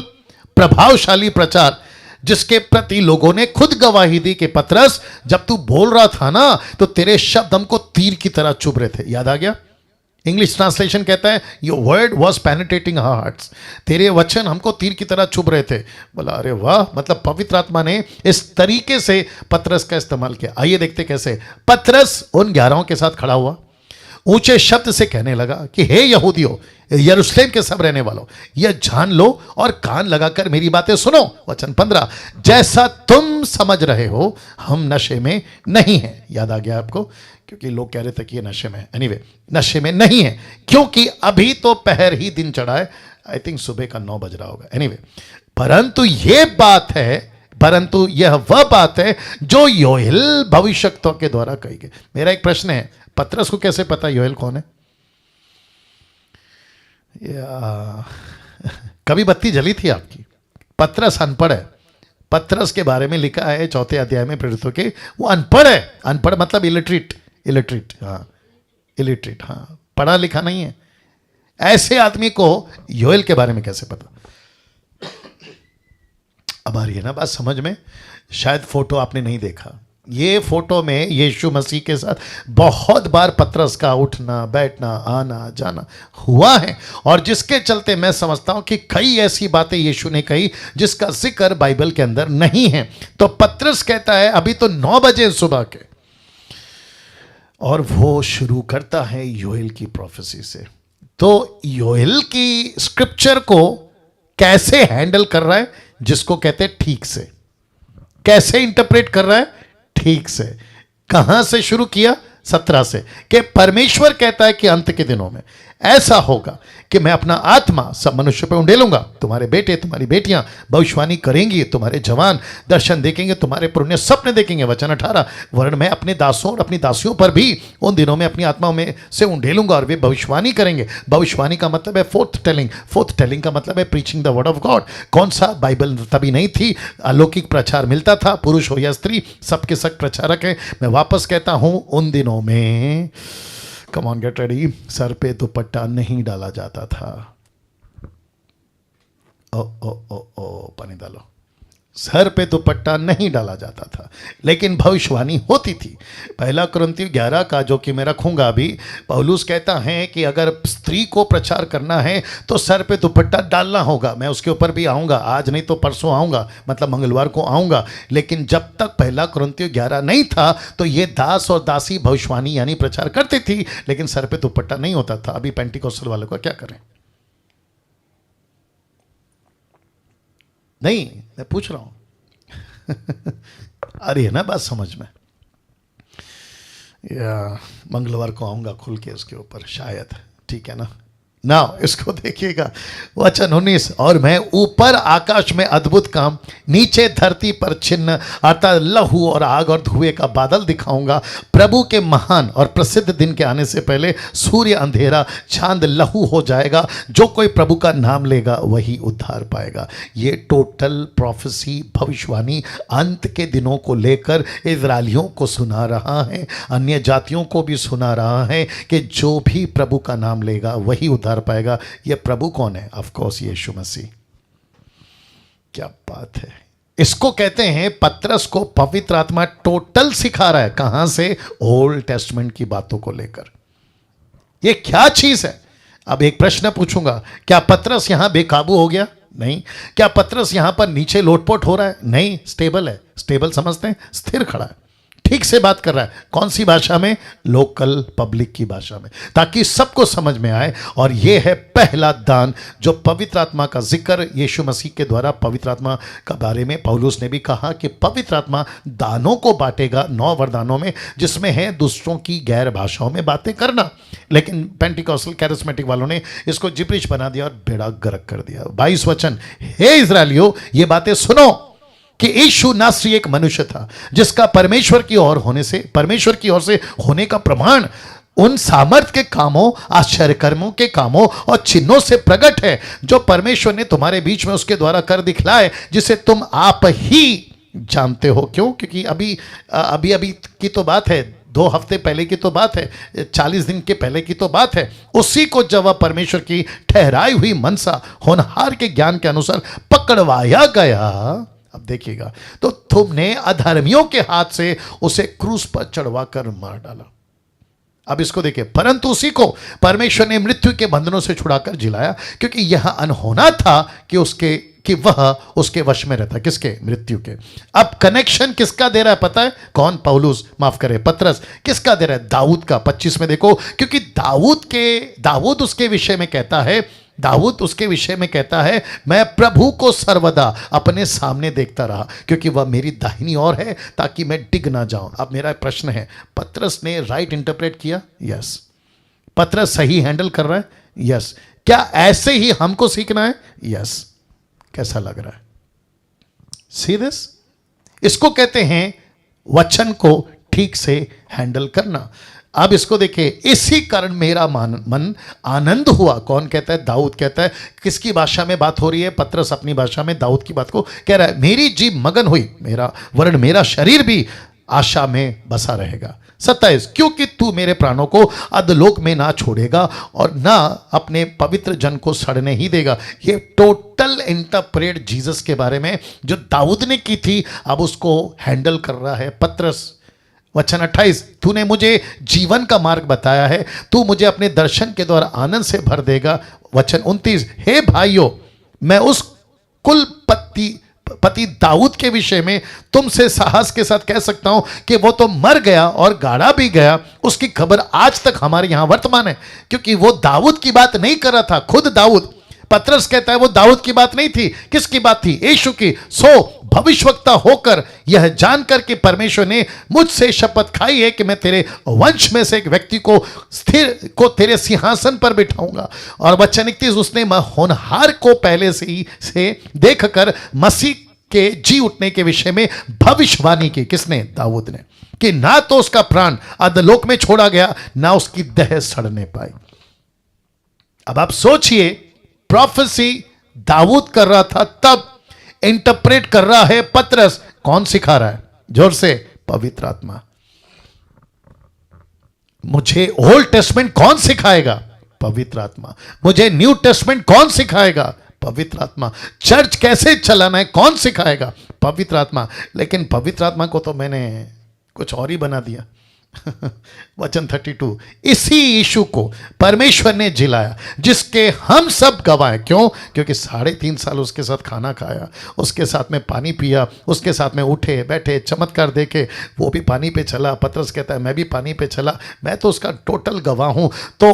प्रभावशाली प्रचार, जिसके प्रति लोगों ने खुद गवाही दी कि पतरस जब तू बोल रहा था ना तो तेरे शब्द हमको तीर की तरह चुभ रहे थे। याद आ गया? इंग्लिश ट्रांसलेशन कहता है your word was penetrating hearts, तेरे वचन हमको तीर की तरह चुभ रहे थे। बोला अरे वाह, मतलब पवित्र आत्मा ने इस तरीके से पतरस का इस्तेमाल किया। आइए देखते कैसे। पतरस उन 11 के साथ खड़ा हुआ, ऊंचे शब्द से कहने लगा कि हे यहूदियों, यरूशलेम के सब रहने वालों, यह जान लो और कान लगाकर मेरी बातें सुनो। वचन 15, जैसा तुम समझ रहे हो हम नशे में नहीं हैं। याद आ गया आपको? क्योंकि लोग कह रहे थे कि ये नशे में है। एनीवे, नशे में नहीं है, क्योंकि अभी तो पहर ही दिन चढ़ा है। आई थिंक सुबह का 9 बज रहा होगा। एनीवे, परंतु यह वह बात है जो योएल भविष्यवक्ता के द्वारा कही गई। मेरा एक प्रश्न है, पतरस को कैसे पता योएल कौन है? कभी बत्ती जली थी आपकी? पतरस अनपढ़ है। पतरस के बारे में लिखा है 4 अध्याय में प्रेरितों के, वो अनपढ़ है। अनपढ़ मतलब इलिटरेट, हाँ, पढ़ा लिखा नहीं है। ऐसे आदमी को योएल के बारे में कैसे पता? अब आ रही है ना बात समझ में? शायद फोटो आपने नहीं देखा। ये फोटो में यीशु मसीह के साथ बहुत बार पतरस का उठना बैठना आना जाना हुआ है, और जिसके चलते मैं समझता हूं कि कई ऐसी बातें यीशु ने कही जिसका जिक्र बाइबल के अंदर नहीं है। तो पतरस कहता है अभी तो 9 बजे सुबह के, और वो शुरू करता है योएल की प्रोफेसी से। तो योएल की स्क्रिप्चर को कैसे हैंडल कर रहा है, जिसको कहते हैं ठीक से, कैसे इंटरप्रेट कर रहा है ठीक से। कहां से शुरू किया? 17 से, कि परमेश्वर कहता है कि अंत के दिनों में ऐसा होगा कि मैं अपना आत्मा सब मनुष्य पर उंडेलूंगा। तुम्हारे बेटे तुम्हारी बेटियां भविष्यवाणी करेंगी, तुम्हारे जवान दर्शन देखेंगे, तुम्हारे पुण्य सपने देखेंगे। वचन 18, वरन मैं अपने दासों और अपनी दासियों पर भी उन दिनों में अपनी आत्मा में से उंडेलूंगा और वे भविष्यवाणी करेंगे। भविष्यवाणी का मतलब है फोर्थ टेलिंग का मतलब है preaching the word of God. कौन सा? बाइबल तभी नहीं थी, अलौकिक प्रचार मिलता था, पुरुष हो या स्त्री सबके सब प्रचारक है। मैं वापस कहता हूं, उन दिनों में, come on get ready, sir पे दुपट्टा नहीं डाला जाता था। ओ पानी डालो। सर पे दुपट्टा नहीं डाला जाता था, लेकिन भविष्यवाणी होती थी। पहला कुरिन्थियों 11 का जो कि मैं रखूंगा अभी, पौलुस कहता है कि अगर स्त्री को प्रचार करना है तो सर पे दुपट्टा डालना होगा। मैं उसके ऊपर भी आऊँगा, आज नहीं तो परसों आऊँगा, मतलब मंगलवार को आऊँगा। लेकिन जब तक पहला कुरिन्थियों 11 नहीं था तो ये दास और दासी भविष्यवाणी यानी प्रचार करती थी, लेकिन सर पे दुपट्टा नहीं होता था। अभी पेंटिकोस्टल वालों का क्या करें? नहीं, मैं पूछ रहा हूं आ रही है ना बात समझ में? या मंगलवार को आऊंगा खुल के उसके ऊपर शायद, ठीक है ना? ना इसको देखिएगा, वचन 19, और मैं ऊपर आकाश में अद्भुत काम, नीचे धरती पर चिन्ह अर्थात लहू और आग और धुएं का बादल दिखाऊंगा। प्रभु के महान और प्रसिद्ध दिन के आने से पहले सूर्य अंधेरा, चांद लहू हो जाएगा। जो कोई प्रभु का नाम लेगा वही उद्धार पाएगा। ये टोटल प्रोफेसी, भविष्यवाणी अंत के दिनों को लेकर इजरायलियों को सुना रहा है, अन्य जातियों को भी सुना रहा है कि जो भी प्रभु का नाम लेगा वही उद्धार पाएगा। ये प्रभु कौन है? ऑफ कोर्स यीशु मसीह। क्या बात है! इसको कहते हैं, पतरस को पवित्र आत्मा टोटल सिखा रहा है। कहां से? ओल्ड टेस्टमेंट की बातों को लेकर। ये क्या चीज है? अब एक प्रश्न पूछूंगा, क्या पतरस यहां बेकाबू हो गया? नहीं। क्या पतरस यहां पर नीचे लोटपोट हो रहा है? नहीं, स्टेबल है। स्टेबल समझते हैं? स्थिर खड़ा है, ठीक से बात कर रहा है। कौन सी भाषा में? लोकल पब्लिक की भाषा में, ताकि सबको समझ में आए। और यह है पहला दान जो पवित्र आत्मा का जिक्र यीशु मसीह के द्वारा पवित्र आत्मा का बारे में पौलुस ने भी कहा कि पवित्र आत्मा दानों को बांटेगा 9 वरदानों में, जिसमें है दूसरों की गैर भाषाओं में बातें करना। लेकिन पेंटिकॉस्टल कैरिस्मेटिक वालों ने इसको जिब्रिश बना दिया और बेड़ा गर्क कर दिया। 22 वचन, हे इस्राएलियों ये बातें सुनो कि यीशु नासरी एक मनुष्य था जिसका परमेश्वर की ओर से होने का प्रमाण उन सामर्थ के कामों, आश्चर्य कर्मों के कामों और चिन्हों से प्रकट है जो परमेश्वर ने तुम्हारे बीच में उसके द्वारा कर दिखलाए, जिसे तुम आप ही जानते हो। क्यों? क्योंकि अभी की तो बात है, 2 हफ्ते पहले की तो बात है, 40 दिन के पहले की तो बात है। उसी को जब वह परमेश्वर की ठहराई हुई मनसा होनहार के ज्ञान के अनुसार पकड़वाया गया, अब देखिएगा, तो तुमने अधर्मियों के हाथ से उसे क्रूस पर चढ़वाकर मार डाला। अब इसको देखिए, परंतु उसी को परमेश्वर ने मृत्यु के बंधनों से छुड़ाकर जिलाया, क्योंकि यह अनहोना था कि वह उसके वश में रहता। किसके? मृत्यु के। अब कनेक्शन किसका दे रहा है पता है? कौन? पौलुस, माफ करे पतरस। किसका दे रहा है? दाऊद का। 25 में देखो, क्योंकि दाऊद उसके विषय में कहता है, मैं प्रभु को सर्वदा अपने सामने देखता रहा, क्योंकि वह मेरी दाहिनी ओर है, ताकि मैं डिग ना जाऊं। अब मेरा प्रश्न है, पतरस ने राइट इंटरप्रेट किया? यस। पतरस सही हैंडल कर रहा है? यस। क्या ऐसे ही हमको सीखना है? यस। कैसा लग रहा है? See this? इसको कहते हैं वचन को ठीक से हैंडल करना। अब इसको देखिए, इसी कारण मेरा मन आनंद हुआ। कौन कहता है? दाऊद कहता है। किसकी भाषा में बात हो रही है? पतरस अपनी भाषा में दाऊद की बात को कह रहा है। मेरी जीभ मगन हुई, मेरा शरीर भी आशा में बसा रहेगा। 27, क्योंकि तू मेरे प्राणों को अधलोक में ना छोड़ेगा और ना अपने पवित्र जन को सड़ने ही देगा। ये टोटल इंटरप्रेट जीसस के बारे में जो दाऊद ने की थी, अब उसको हैंडल कर रहा है पतरस। वचन 28, तूने मुझे जीवन का मार्ग बताया है, तू मुझे अपने दर्शन के द्वारा आनंद से भर देगा। वचन 29, हे भाइयों, मैं उस पति दाऊद के विषय में तुमसे साहस के साथ कह सकता हूं कि वो तो मर गया और गाड़ा भी गया, उसकी खबर आज तक हमारे यहां वर्तमान है। क्योंकि वो दाऊद की बात नहीं कर रहा था, खुद दाऊद। पतरस कहता है वो दाऊद की बात नहीं थी। किसकी बात थी? यीशु की। भविष्यवक्ता होकर यह जानकर कि परमेश्वर ने मुझसे शपथ खाई है कि मैं तेरे वंश में से एक व्यक्ति को तेरे सिंहासन पर बिठाऊंगा। और वचन 31, उसने होनहार को पहले से देखकर मसीह के जी उठने के विषय में भविष्यवाणी की। किसने? दाऊद ने। कि ना तो उसका प्राण अधलोक में छोड़ा गया, ना उसकी देह सड़ने पाई। अब आप सोचिए, प्रोफेसी दाऊद कर रहा था, तब इंटरप्रेट कर रहा है पतरस। कौन सिखा रहा है? जोर से, पवित्र आत्मा। मुझे ओल्ड टेस्टमेंट कौन सिखाएगा? पवित्र आत्मा। मुझे न्यू टेस्टमेंट कौन सिखाएगा? पवित्र आत्मा। चर्च कैसे चलाना है कौन सिखाएगा? पवित्र आत्मा। लेकिन पवित्र आत्मा को तो मैंने कुछ और ही बना दिया। वचन 32, इसी यीशु को परमेश्वर ने जिलाया जिसके हम सब गवाह हैं। क्यों? क्योंकि 3.5 साल उसके साथ खाना खाया, उसके साथ में पानी पिया, उसके साथ में उठे बैठे चमत्कार देखे, वो भी पानी पे चला। पतरस कहता है मैं भी पानी पे चला, मैं तो उसका टोटल गवाह हूं। तो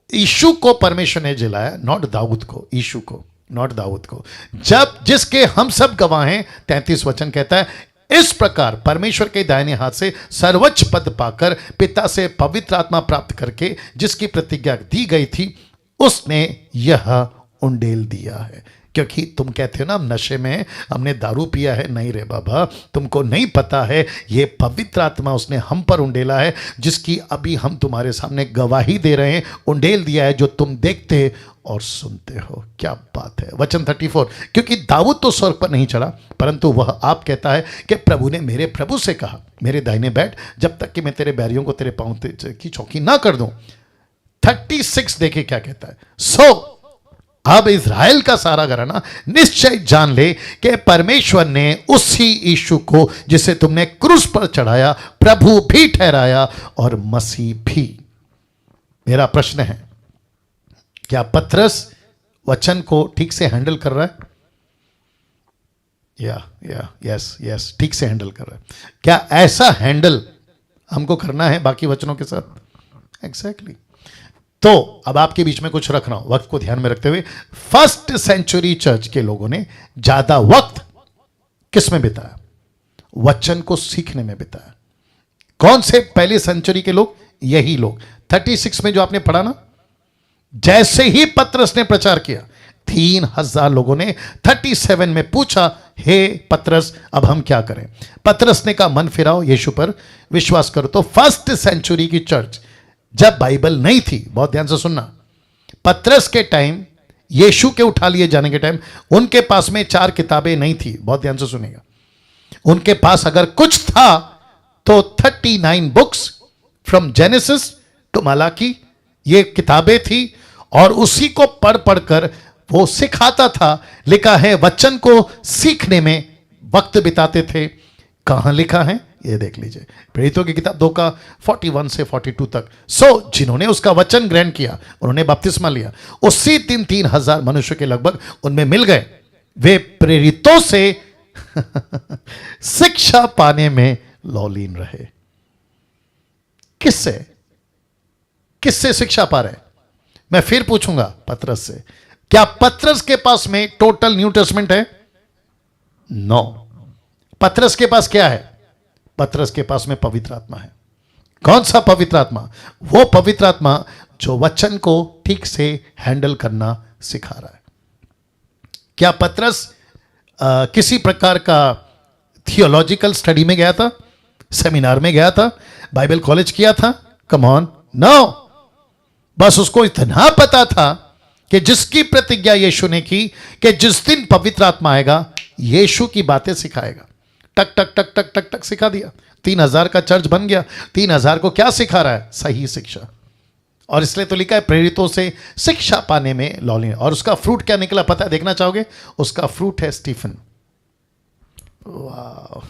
यीशु को परमेश्वर ने जिलाया, नॉट दाऊद को, यीशु को, नॉट दाऊद को। जब जिसके हम सब गवाह हैं, 33 वचन कहता है इस प्रकार परमेश्वर के दाहिने हाथ से सर्वोच्च पद पाकर पिता से पवित्र आत्मा प्राप्त करके जिसकी प्रतिज्ञा दी गई थी उसने यह उंडेल दिया है। क्योंकि तुम कहते हो ना हम नशे में, हमने दारू पिया है। नहीं रे बाबा, तुमको नहीं पता है, ये पवित्र आत्मा उसने हम पर उंडेला है, जिसकी अभी हम तुम्हारे सामने गवाही दे रहे हैं। उंडेल दिया है जो तुम देखते और सुनते हो। क्या बात है। वचन 34, क्योंकि दाऊद तो स्वर्ग पर नहीं चढ़ा, परंतु वह आप कहता है कि प्रभु ने मेरे प्रभु से कहा मेरे दाहिने बैठ, जब तक कि मैं तेरे बैरियों को तेरे पांव की चौकी ना कर दूं। 36 देखे क्या कहता है। सो अब इज़राइल का सारा घराना निश्चय जान ले कि परमेश्वर ने उसी यीशु को जिसे तुमने क्रूस पर चढ़ाया प्रभु भी ठहराया और मसीह भी। मेरा प्रश्न है, क्या पतरस वचन को ठीक से हैंडल कर रहा है? यस, ठीक से हैंडल कर रहा है। क्या ऐसा हैंडल हमको करना है बाकी वचनों के साथ? एग्जैक्टली। तो अब आपके बीच में कुछ रख रहा हूं, वक्त को ध्यान में रखते हुए। फर्स्ट सेंचुरी चर्च के लोगों ने ज्यादा वक्त किस में बिताया? वचन को सीखने में बिताया। कौन से पहली सेंचुरी के लोग? यही लोग। 36 में जो आपने पढ़ा ना, जैसे ही पतरस ने प्रचार किया 3,000 लोगों ने 37 में पूछा, हे पतरस अब हम क्या करें? पतरस ने कहा मन फिराओ, यीशु पर विश्वास करो। तो फर्स्ट सेंचुरी की चर्च जब बाइबल नहीं थी, बहुत ध्यान से सुनना, पतरस के टाइम, यीशु के उठा लिए जाने के टाइम, उनके पास में 4 किताबें नहीं थी। बहुत ध्यान से सुनेगा। उनके पास अगर कुछ था तो 39 books from Genesis to Malachi, ये किताबें थी और उसी को पढ़ पढ़कर वो सिखाता था। लिखा है वचन को सीखने में वक्त बिताते थे। कहां लिखा है ये देख लीजिए, प्रेरितों की किताब 2 का 41 से 42 तक। जिन्होंने उसका वचन ग्रहण किया उन्होंने बपतिस्मा लिया, उसी 3,000 मनुष्य के लगभग उनमें मिल गए। वे प्रेरितों से शिक्षा पाने में लौलीन रहे। किससे किससे शिक्षा पा रहे? मैं फिर पूछूंगा पतरस से। क्या पतरस के पास में टोटल न्यू टेस्टमेंट है? नो। पतरस के पास क्या है? पतरस के पास में पवित्र आत्मा है। कौन सा पवित्र आत्मा? वो पवित्र आत्मा जो वचन को ठीक से हैंडल करना सिखा रहा है। क्या पतरस किसी प्रकार का थियोलॉजिकल स्टडी में गया था, सेमिनार में गया था, बाइबल कॉलेज किया था? Come on, no. बस उसको इतना पता था कि जिसकी प्रतिज्ञा यीशु ने की कि जिस दिन पवित्र आत्मा आएगा यीशु की बातें सिखाएगा। टक टक टक टक टक टक सिखा दिया। 3,000 का चर्च बन गया। 3,000 को क्या सिखा रहा है? सही शिक्षा। और इसलिए तो लिखा है प्रेरितों से शिक्षा पाने में लौलीन। और उसका फ्रूट क्या निकला पता है? देखना चाहोगे? उसका फ्रूट है स्टीफन। वाह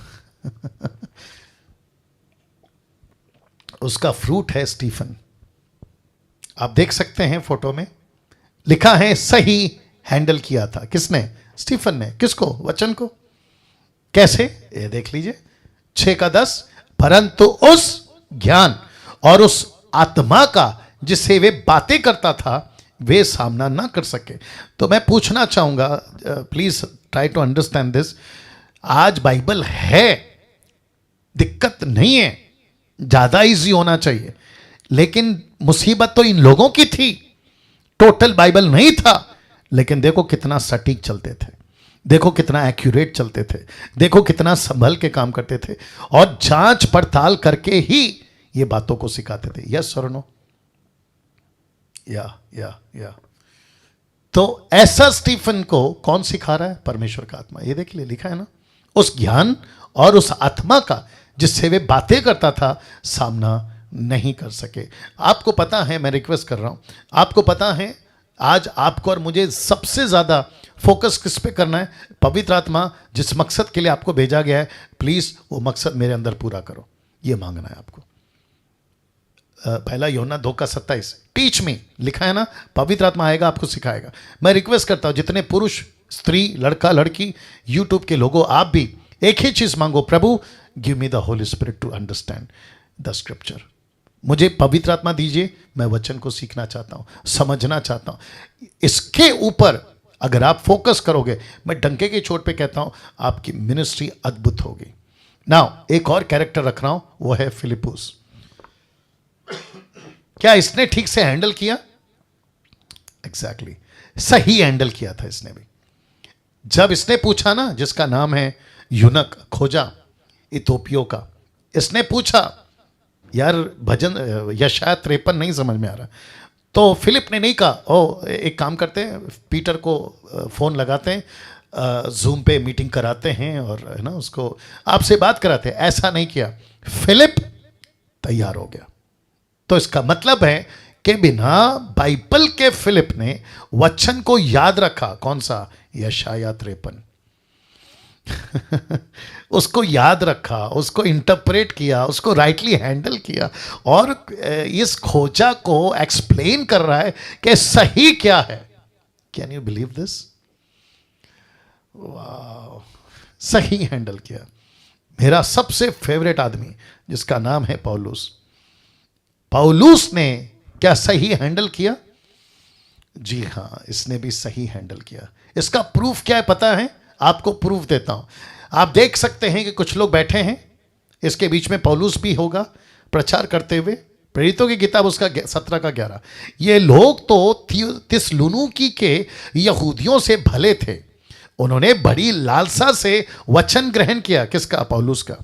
उसका फ्रूट है स्टीफन। आप देख सकते हैं फोटो में लिखा है सही हैंडल किया था। किसने? स्टीफन ने। किसको? वचन को। कैसे? ये देख लीजिए 6 का 10, परंतु उस ज्ञान और उस आत्मा का जिससे वे बातें करता था वे सामना ना कर सके। तो मैं पूछना चाहूंगा, please try to understand this. आज बाइबल है, दिक्कत नहीं है, ज्यादा इजी होना चाहिए, लेकिन मुसीबत तो इन लोगों की थी। टोटल बाइबल नहीं था, लेकिन देखो कितना सटीक चलते थे, देखो कितना एक्यूरेट चलते थे, देखो कितना संभल के काम करते थे और जांच पड़ताल करके ही ये बातों को सिखाते थे। यस और नो? या तो ऐसा स्टीफन को कौन सिखा रहा है? परमेश्वर का आत्मा। ये देख ले, लिखा है ना, उस ज्ञान और उस आत्मा का जिससे वे बातें करता था सामना नहीं कर सके। आपको पता है, मैं रिक्वेस्ट कर रहा हूं, आपको पता है आज आपको और मुझे सबसे ज़्यादा फोकस किस पे करना है? पवित्र आत्मा जिस मकसद के लिए आपको भेजा गया है, प्लीज़ वो मकसद मेरे अंदर पूरा करो, ये मांगना है आपको। पहला यूहन्ना 2:27, टीच मी लिखा है ना, पवित्र आत्मा आएगा आपको सिखाएगा। मैं रिक्वेस्ट करता हूं जितने पुरुष, स्त्री, लड़का, लड़की, यूट्यूब के लोगों, आप भी एक ही चीज मांगो, प्रभु give me the holy spirit to understand the scripture. मुझे पवित्र आत्मा दीजिए, मैं वचन को सीखना चाहता हूं, समझना चाहता हूं। इसके ऊपर अगर आप फोकस करोगे, मैं डंके की चोट पे कहता हूं, आपकी मिनिस्ट्री अद्भुत होगी। नाउ एक और कैरेक्टर रख रहा हूं, वो है फिलिपुस। क्या इसने ठीक से हैंडल किया? एग्जैक्टली सही हैंडल किया था इसने भी। जब इसने पूछा ना, जिसका नाम है यूनक, खोजा इथोपियो का, इसने पूछा यार भजन यशाया 53 नहीं समझ में आ रहा, तो फिलिप ने नहीं कहा ओ एक काम करते हैं, पीटर को फोन लगाते हैं, जूम पे मीटिंग कराते हैं और है ना उसको आपसे बात कराते हैं। ऐसा नहीं किया, फिलिप तैयार हो गया। तो इसका मतलब है कि बिना बाइबल के फिलिप ने वचन को याद रखा। कौन सा? यशाया 53 उसको याद रखा, उसको इंटरप्रेट किया, उसको राइटली हैंडल किया और इस खोजा को एक्सप्लेन कर रहा है कि सही क्या है। Can you believe this? वाह, सही हैंडल किया। मेरा सबसे फेवरेट आदमी जिसका नाम है पौलुस, पौलुस ने क्या सही हैंडल किया? जी हां, इसने भी सही हैंडल किया। इसका प्रूफ क्या है पता है? आपको प्रूफ देता हूं। आप देख सकते हैं कि कुछ लोग बैठे हैं, इसके बीच में पौलुस भी होगा प्रचार करते हुए। प्रेरितों की किताब उसका 17:11। ये लोग तो थिस्सलुनीकि के यहूदियों से भले थे, उन्होंने बड़ी लालसा से वचन ग्रहण किया। किसका? पौलुस का।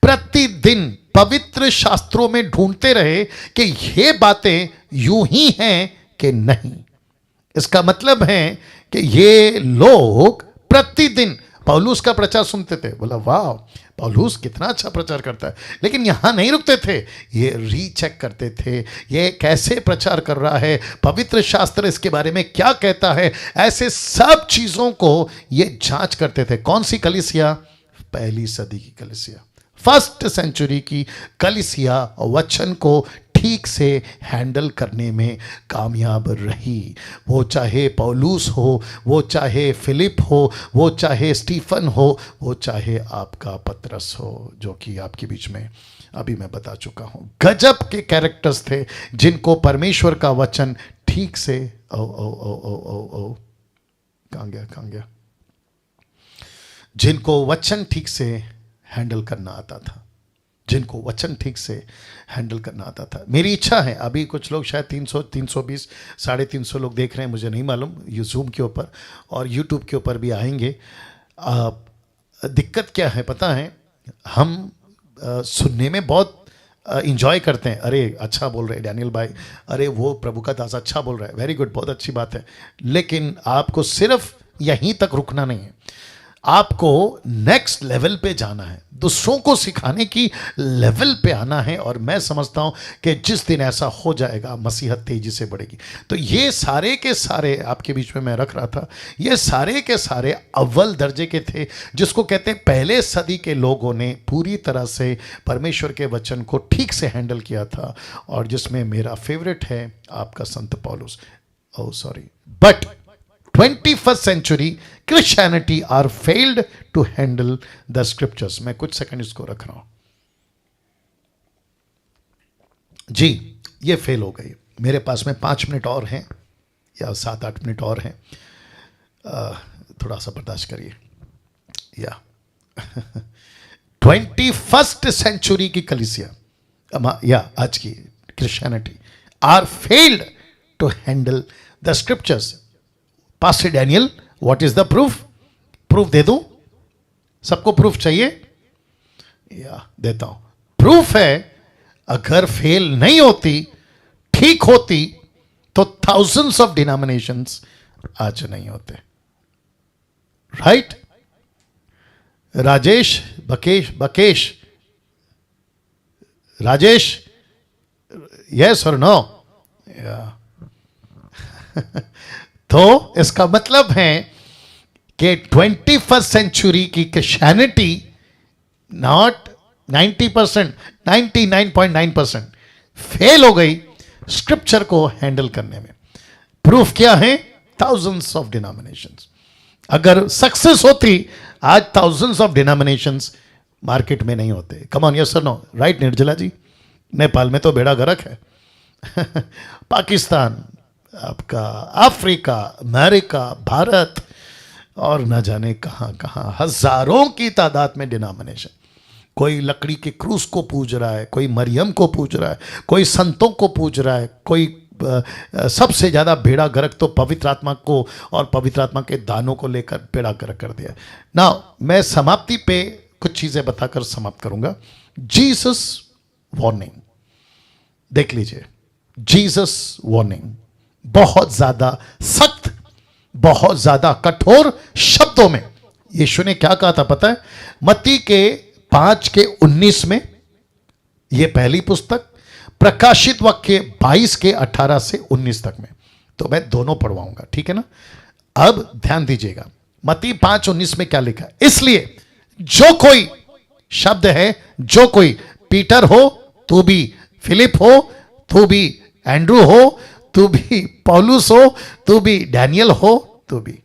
प्रतिदिन पवित्र शास्त्रों में ढूंढते रहे कि ये बातें यूं ही हैं कि नहीं। इसका मतलब है कि ये लोग प्रतिदिन पौलुस का प्रचार सुनते थे। बोला वाह, पौलुस कितना अच्छा प्रचार करता है। लेकिन यहां नहीं रुकते थे, ये रीचेक करते थे, ये कैसे प्रचार कर रहा है, पवित्र शास्त्र इसके बारे में क्या कहता है। ऐसे सब चीजों को ये जांच करते थे। कौन सी कलीसिया? पहली सदी की कलीसिया, फर्स्ट सेंचुरी की कलीसिया वचन को ठीक से हैंडल करने में कामयाब रही। वो चाहे पौलुस हो, वो चाहे फिलिप हो, वो चाहे स्टीफन हो, वो चाहे आपका पतरस हो, जो कि आपके बीच में अभी मैं बता चुका हूं। गजब के कैरेक्टर्स थे जिनको परमेश्वर का वचन ठीक से ओ ओ ओ ओ ओ ओ कहां गया, जिनको वचन ठीक से हैंडल करना आता था, जिनको वचन ठीक से हैंडल करना आता था। मेरी इच्छा है, अभी कुछ लोग शायद 300, 320, 350 लोग देख रहे हैं, मुझे नहीं मालूम, ये जूम के ऊपर और यूट्यूब के ऊपर भी आएंगे। दिक्कत क्या है पता है? हम सुनने में बहुत इंजॉय करते हैं। अरे अच्छा बोल रहे डैनियल भाई, अरे वो प्रभु का दास अच्छा बोल रहा है, वेरी गुड, बहुत अच्छी बात है। लेकिन आपको सिर्फ यहीं तक रुकना नहीं है, आपको नेक्स्ट लेवल पे जाना है, दूसरों को सिखाने की लेवल पे आना है। और मैं समझता हूं कि जिस दिन ऐसा हो जाएगा, मसीहत तेजी से बढ़ेगी। तो ये सारे के सारे आपके बीच में मैं रख रहा था, ये सारे के सारे अव्वल दर्जे के थे, जिसको कहते हैं पहले सदी के लोगों ने पूरी तरह से परमेश्वर के वचन को ठीक से हैंडल किया था। और जिसमें मेरा फेवरेट है आपका संत पौलुस। Oh sorry, but 21st century Christianity are failed to handle the scriptures। मैं कुछ सेकंड इसको रख रहा हूं जी, ये फेल हो गई। मेरे पास में 5 मिनट और हैं या 7-8 मिनट और हैं, थोड़ा सा बर्दाश्त करिए। या 21st century की कलीसिया या आज की Christianity are failed to handle the scriptures. Pastor Daniel, what is the proof? Proof दे दूं? सबको प्रूफ चाहिए? या देता हूं। प्रूफ है, अगर फेल नहीं होती, ठीक होती, तो थाउजेंड्स ऑफ डिनोमिनेशंस आज नहीं होते। राइट? राजेश, बकेश, राजेश, यस और नो? या तो इसका मतलब है कि 21st सेंचुरी की क्रिश्चियनिटी नॉट 90%, 99.9% फेल हो गई स्क्रिप्चर को हैंडल करने में। प्रूफ क्या है? Thousands of denominations. अगर सक्सेस होती, आज थाउजेंड्स ऑफ डिनोमिनेशंस मार्केट में नहीं होते। कम ऑन, यस और नो, राइट निर्जला जी? नेपाल में तो बेड़ा गर्क है। पाकिस्तान, आपका अफ्रीका, अमेरिका, भारत और न जाने कहां कहां हजारों की तादाद में डिनोमिनेशन। कोई लकड़ी के क्रूस को पूज रहा है, कोई मरियम को पूज रहा है, कोई संतों को पूज रहा है, कोई सबसे ज़्यादा बेड़ा गर्क तो पवित्र आत्मा को और पवित्र आत्मा के दानों को लेकर बेड़ा गर्क कर दिया। ना, मैं समाप्ति पे कुछ चीज़ें बताकर समाप्त करूंगा। जीसस वार्निंग देख लीजिए। जीसस वार्निंग बहुत ज़्यादा सख्त, बहुत ज़्यादा कठोर शब्दों में यीशु ने क्या कहा था पता है? मत्ती के 5:19 में, यह पहली पुस्तक, प्रकाशित वाक्य 22:18 से 19 तक में। तो मैं दोनों पढ़वाऊंगा, ठीक है ना? अब ध्यान दीजिएगा, मत्ती 5:19 में क्या लिखा है? इसलिए जो कोई, शब्द है जो कोई, पीटर हो तू भी, फिलिप हो तू भी, एंड्रू हो तू भी, पौलुस हो तू भी, डैनियल हो तू भी,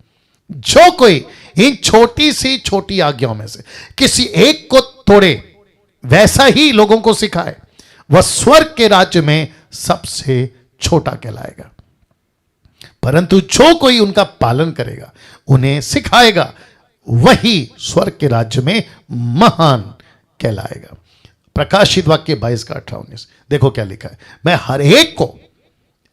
जो कोई इन छोटी सी छोटी आज्ञाओं में से किसी एक को तोड़े, वैसा ही लोगों को सिखाए, वह स्वर्ग के राज्य में सबसे छोटा कहलाएगा। परंतु जो कोई उनका पालन करेगा, उन्हें सिखाएगा, वही स्वर्ग के राज्य में महान कहलाएगा। प्रकाशित वाक्य 22:18-19 देखो क्या लिखा है। मैं हर एक को,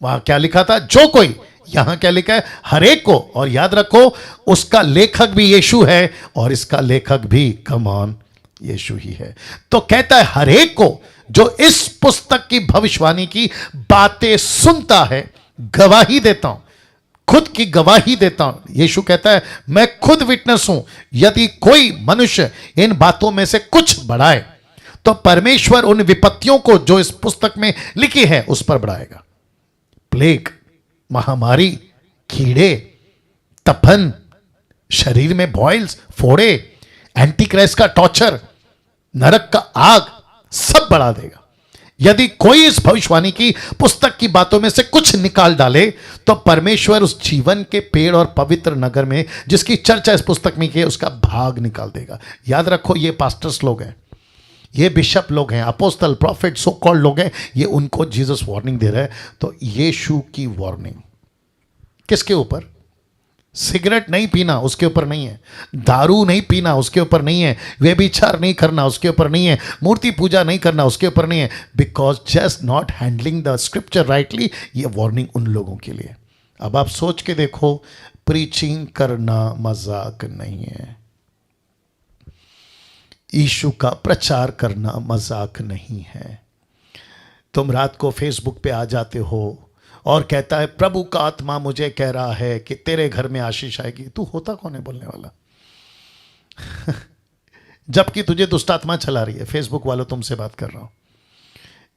वहां क्या लिखा था? जो कोई, यहां क्या लिखा है? हर एक को। और याद रखो, उसका लेखक भी यीशु है और इसका लेखक भी, कम ऑन, यीशु ही है। तो कहता है हर एक को जो इस पुस्तक की भविष्यवाणी की बातें सुनता है, गवाही देता हूं, खुद की गवाही देता हूं। यीशु कहता है मैं खुद विटनेस हूं, यदि कोई मनुष्य इन बातों में से कुछ बढ़ाए तो परमेश्वर उन विपत्तियों को जो इस पुस्तक में लिखी है उस पर बढ़ाएगा। प्लेग, महामारी, कीड़े, तपन, शरीर में बॉइल्स, फोड़े, एंटी क्राइस्ट का टॉर्चर, नरक का आग, सब बढ़ा देगा। यदि कोई इस भविष्यवाणी की पुस्तक की बातों में से कुछ निकाल डाले तो परमेश्वर उस जीवन के पेड़ और पवित्र नगर में जिसकी चर्चा इस पुस्तक में की है उसका भाग निकाल देगा। याद रखो, ये पास्टर्स लोग हैं, ये बिशप लोग हैं, अपोस्टल, प्रॉफिट, सो कॉल्ड लोग हैं, ये उनको जीसस वार्निंग दे रहा है। तो यीशु की वार्निंग किसके ऊपर? सिगरेट नहीं पीना उसके ऊपर नहीं है, दारू नहीं पीना उसके ऊपर नहीं है, व्यभिचार नहीं करना उसके ऊपर नहीं है, मूर्ति पूजा नहीं करना उसके ऊपर नहीं है। Because just not handling the scripture rightly, ये वार्निंग उन लोगों के लिए। अब आप सोच के देखो, प्रीचिंग करना मजाक नहीं है, यीशु का प्रचार करना मजाक नहीं है। तुम रात को फेसबुक पे आ जाते हो और कहता है प्रभु का आत्मा मुझे कह रहा है कि तेरे घर में आशीष आएगी। तू होता कौन है बोलने वाला? जबकि तुझे दुष्ट आत्मा चला रही है। फेसबुक वालों, तुमसे बात कर रहा हूं।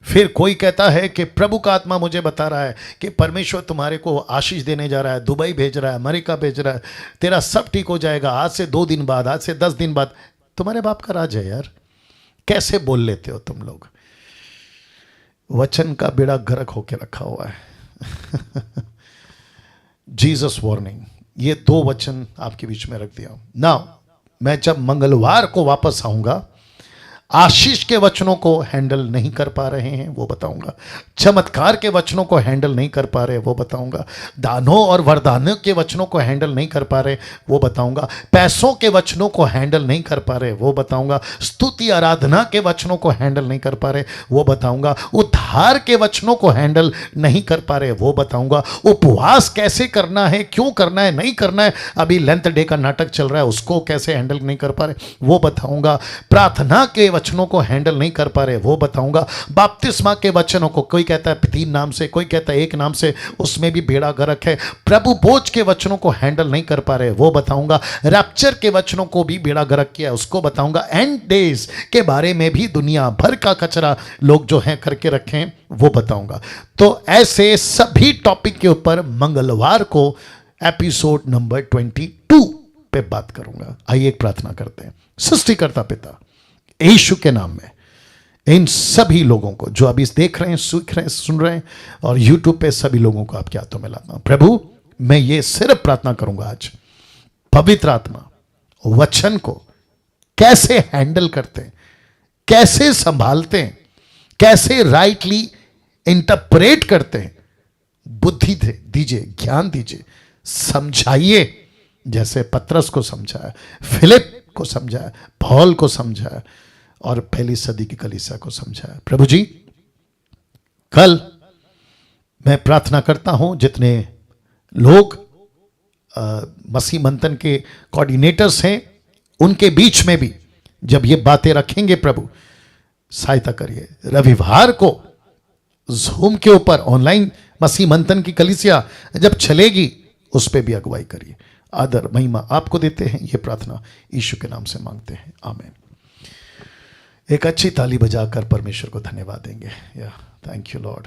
फिर कोई कहता है कि प्रभु का आत्मा मुझे बता रहा है कि परमेश्वर तुम्हारे को आशीष देने जा रहा है, दुबई भेज रहा है, अमेरिका भेज रहा है, तेरा सब ठीक हो जाएगा आज से 2 दिन बाद, आज से 10 दिन बाद। तुम्हारे बाप का राज है यार, कैसे बोल लेते हो तुम लोग? वचन का बेड़ा गर्क होके रखा हुआ है। जीसस वार्निंग, ये 2 वचन आपके बीच में रख दिया। नाउ मैं जब मंगलवार को वापस आऊंगा, आशीष के वचनों को हैंडल नहीं कर पा रहे हैं वो बताऊंगा, चमत्कार के वचनों को हैंडल नहीं कर पा रहे वो बताऊंगा, दानों और वरदानों के वचनों को हैंडल नहीं कर पा रहे वो बताऊंगा, पैसों के वचनों को हैंडल नहीं कर पा रहे वो बताऊंगा, स्तुति आराधना के वचनों को हैंडल नहीं कर पा रहे वो बताऊंगा, उद्धार के वचनों को हैंडल नहीं कर पा रहे वो बताऊंगा, उपवास कैसे करना है, क्यों करना है, नहीं करना है, अभी लेंथ डे का नाटक चल रहा है उसको कैसे हैंडल नहीं कर पा रहे वो बताऊंगा, प्रार्थना के वचनों को हैंडल नहीं कर पा रहे वो बताऊंगा। बपतिस्मा के वचनों को, कोई कहता है 3 नाम से, कोई कहता है 1 नाम से, उसमें भी बेड़ा गर्क है। प्रभु भोज के वचनों को हैंडल नहीं कर पा रहे वो बताऊंगा। रैप्चर के वचनों को भी बेड़ा गर्क किया उसको बताऊंगा। एंड डेज के बारे में भी दुनिया भर का कचरा लोग जो है करके रखे हैं वो बताऊंगा। तो ऐसे सभी टॉपिक के ऊपर मंगलवार को एपिसोड नंबर 22 पे बात करूंगा। आइए एक प्रार्थना करते हैं। सृष्टिकर्ता पिता, यीशु के नाम में इन सभी लोगों को जो अभी देख रहे हैं, सीख रहे हैं, सुन रहे हैं और यूट्यूब पे सभी लोगों को आपके हाथों में लाता हूं। प्रभु मैं ये सिर्फ प्रार्थना करूंगा आज, पवित्र आत्मा वचन को कैसे हैंडल करते हैं, कैसे संभालते हैं, कैसे राइटली इंटरप्रेट करते हैं, बुद्धि दीजिए, ज्ञान दीजिए, समझाइए। जैसे पतरस को समझाया, फिलिप को समझाया, पौल को समझाया और पहली सदी की कलीसिया को समझाया। प्रभु जी कल मैं प्रार्थना करता हूं जितने लोग मसीह मंथन के कोऑर्डिनेटर्स हैं उनके बीच में भी जब ये बातें रखेंगे प्रभु सहायता करिए। रविवार को जूम के ऊपर ऑनलाइन मसीह मंथन की कलीसिया जब चलेगी उस पे भी अगुवाई करिए। आदर महिमा आपको देते हैं, ये प्रार्थना यीशु के नाम से मांगते हैं, आमीन। एक अच्छी ताली बजाकर परमेश्वर को धन्यवाद देंगे। या थैंक यू लॉर्ड।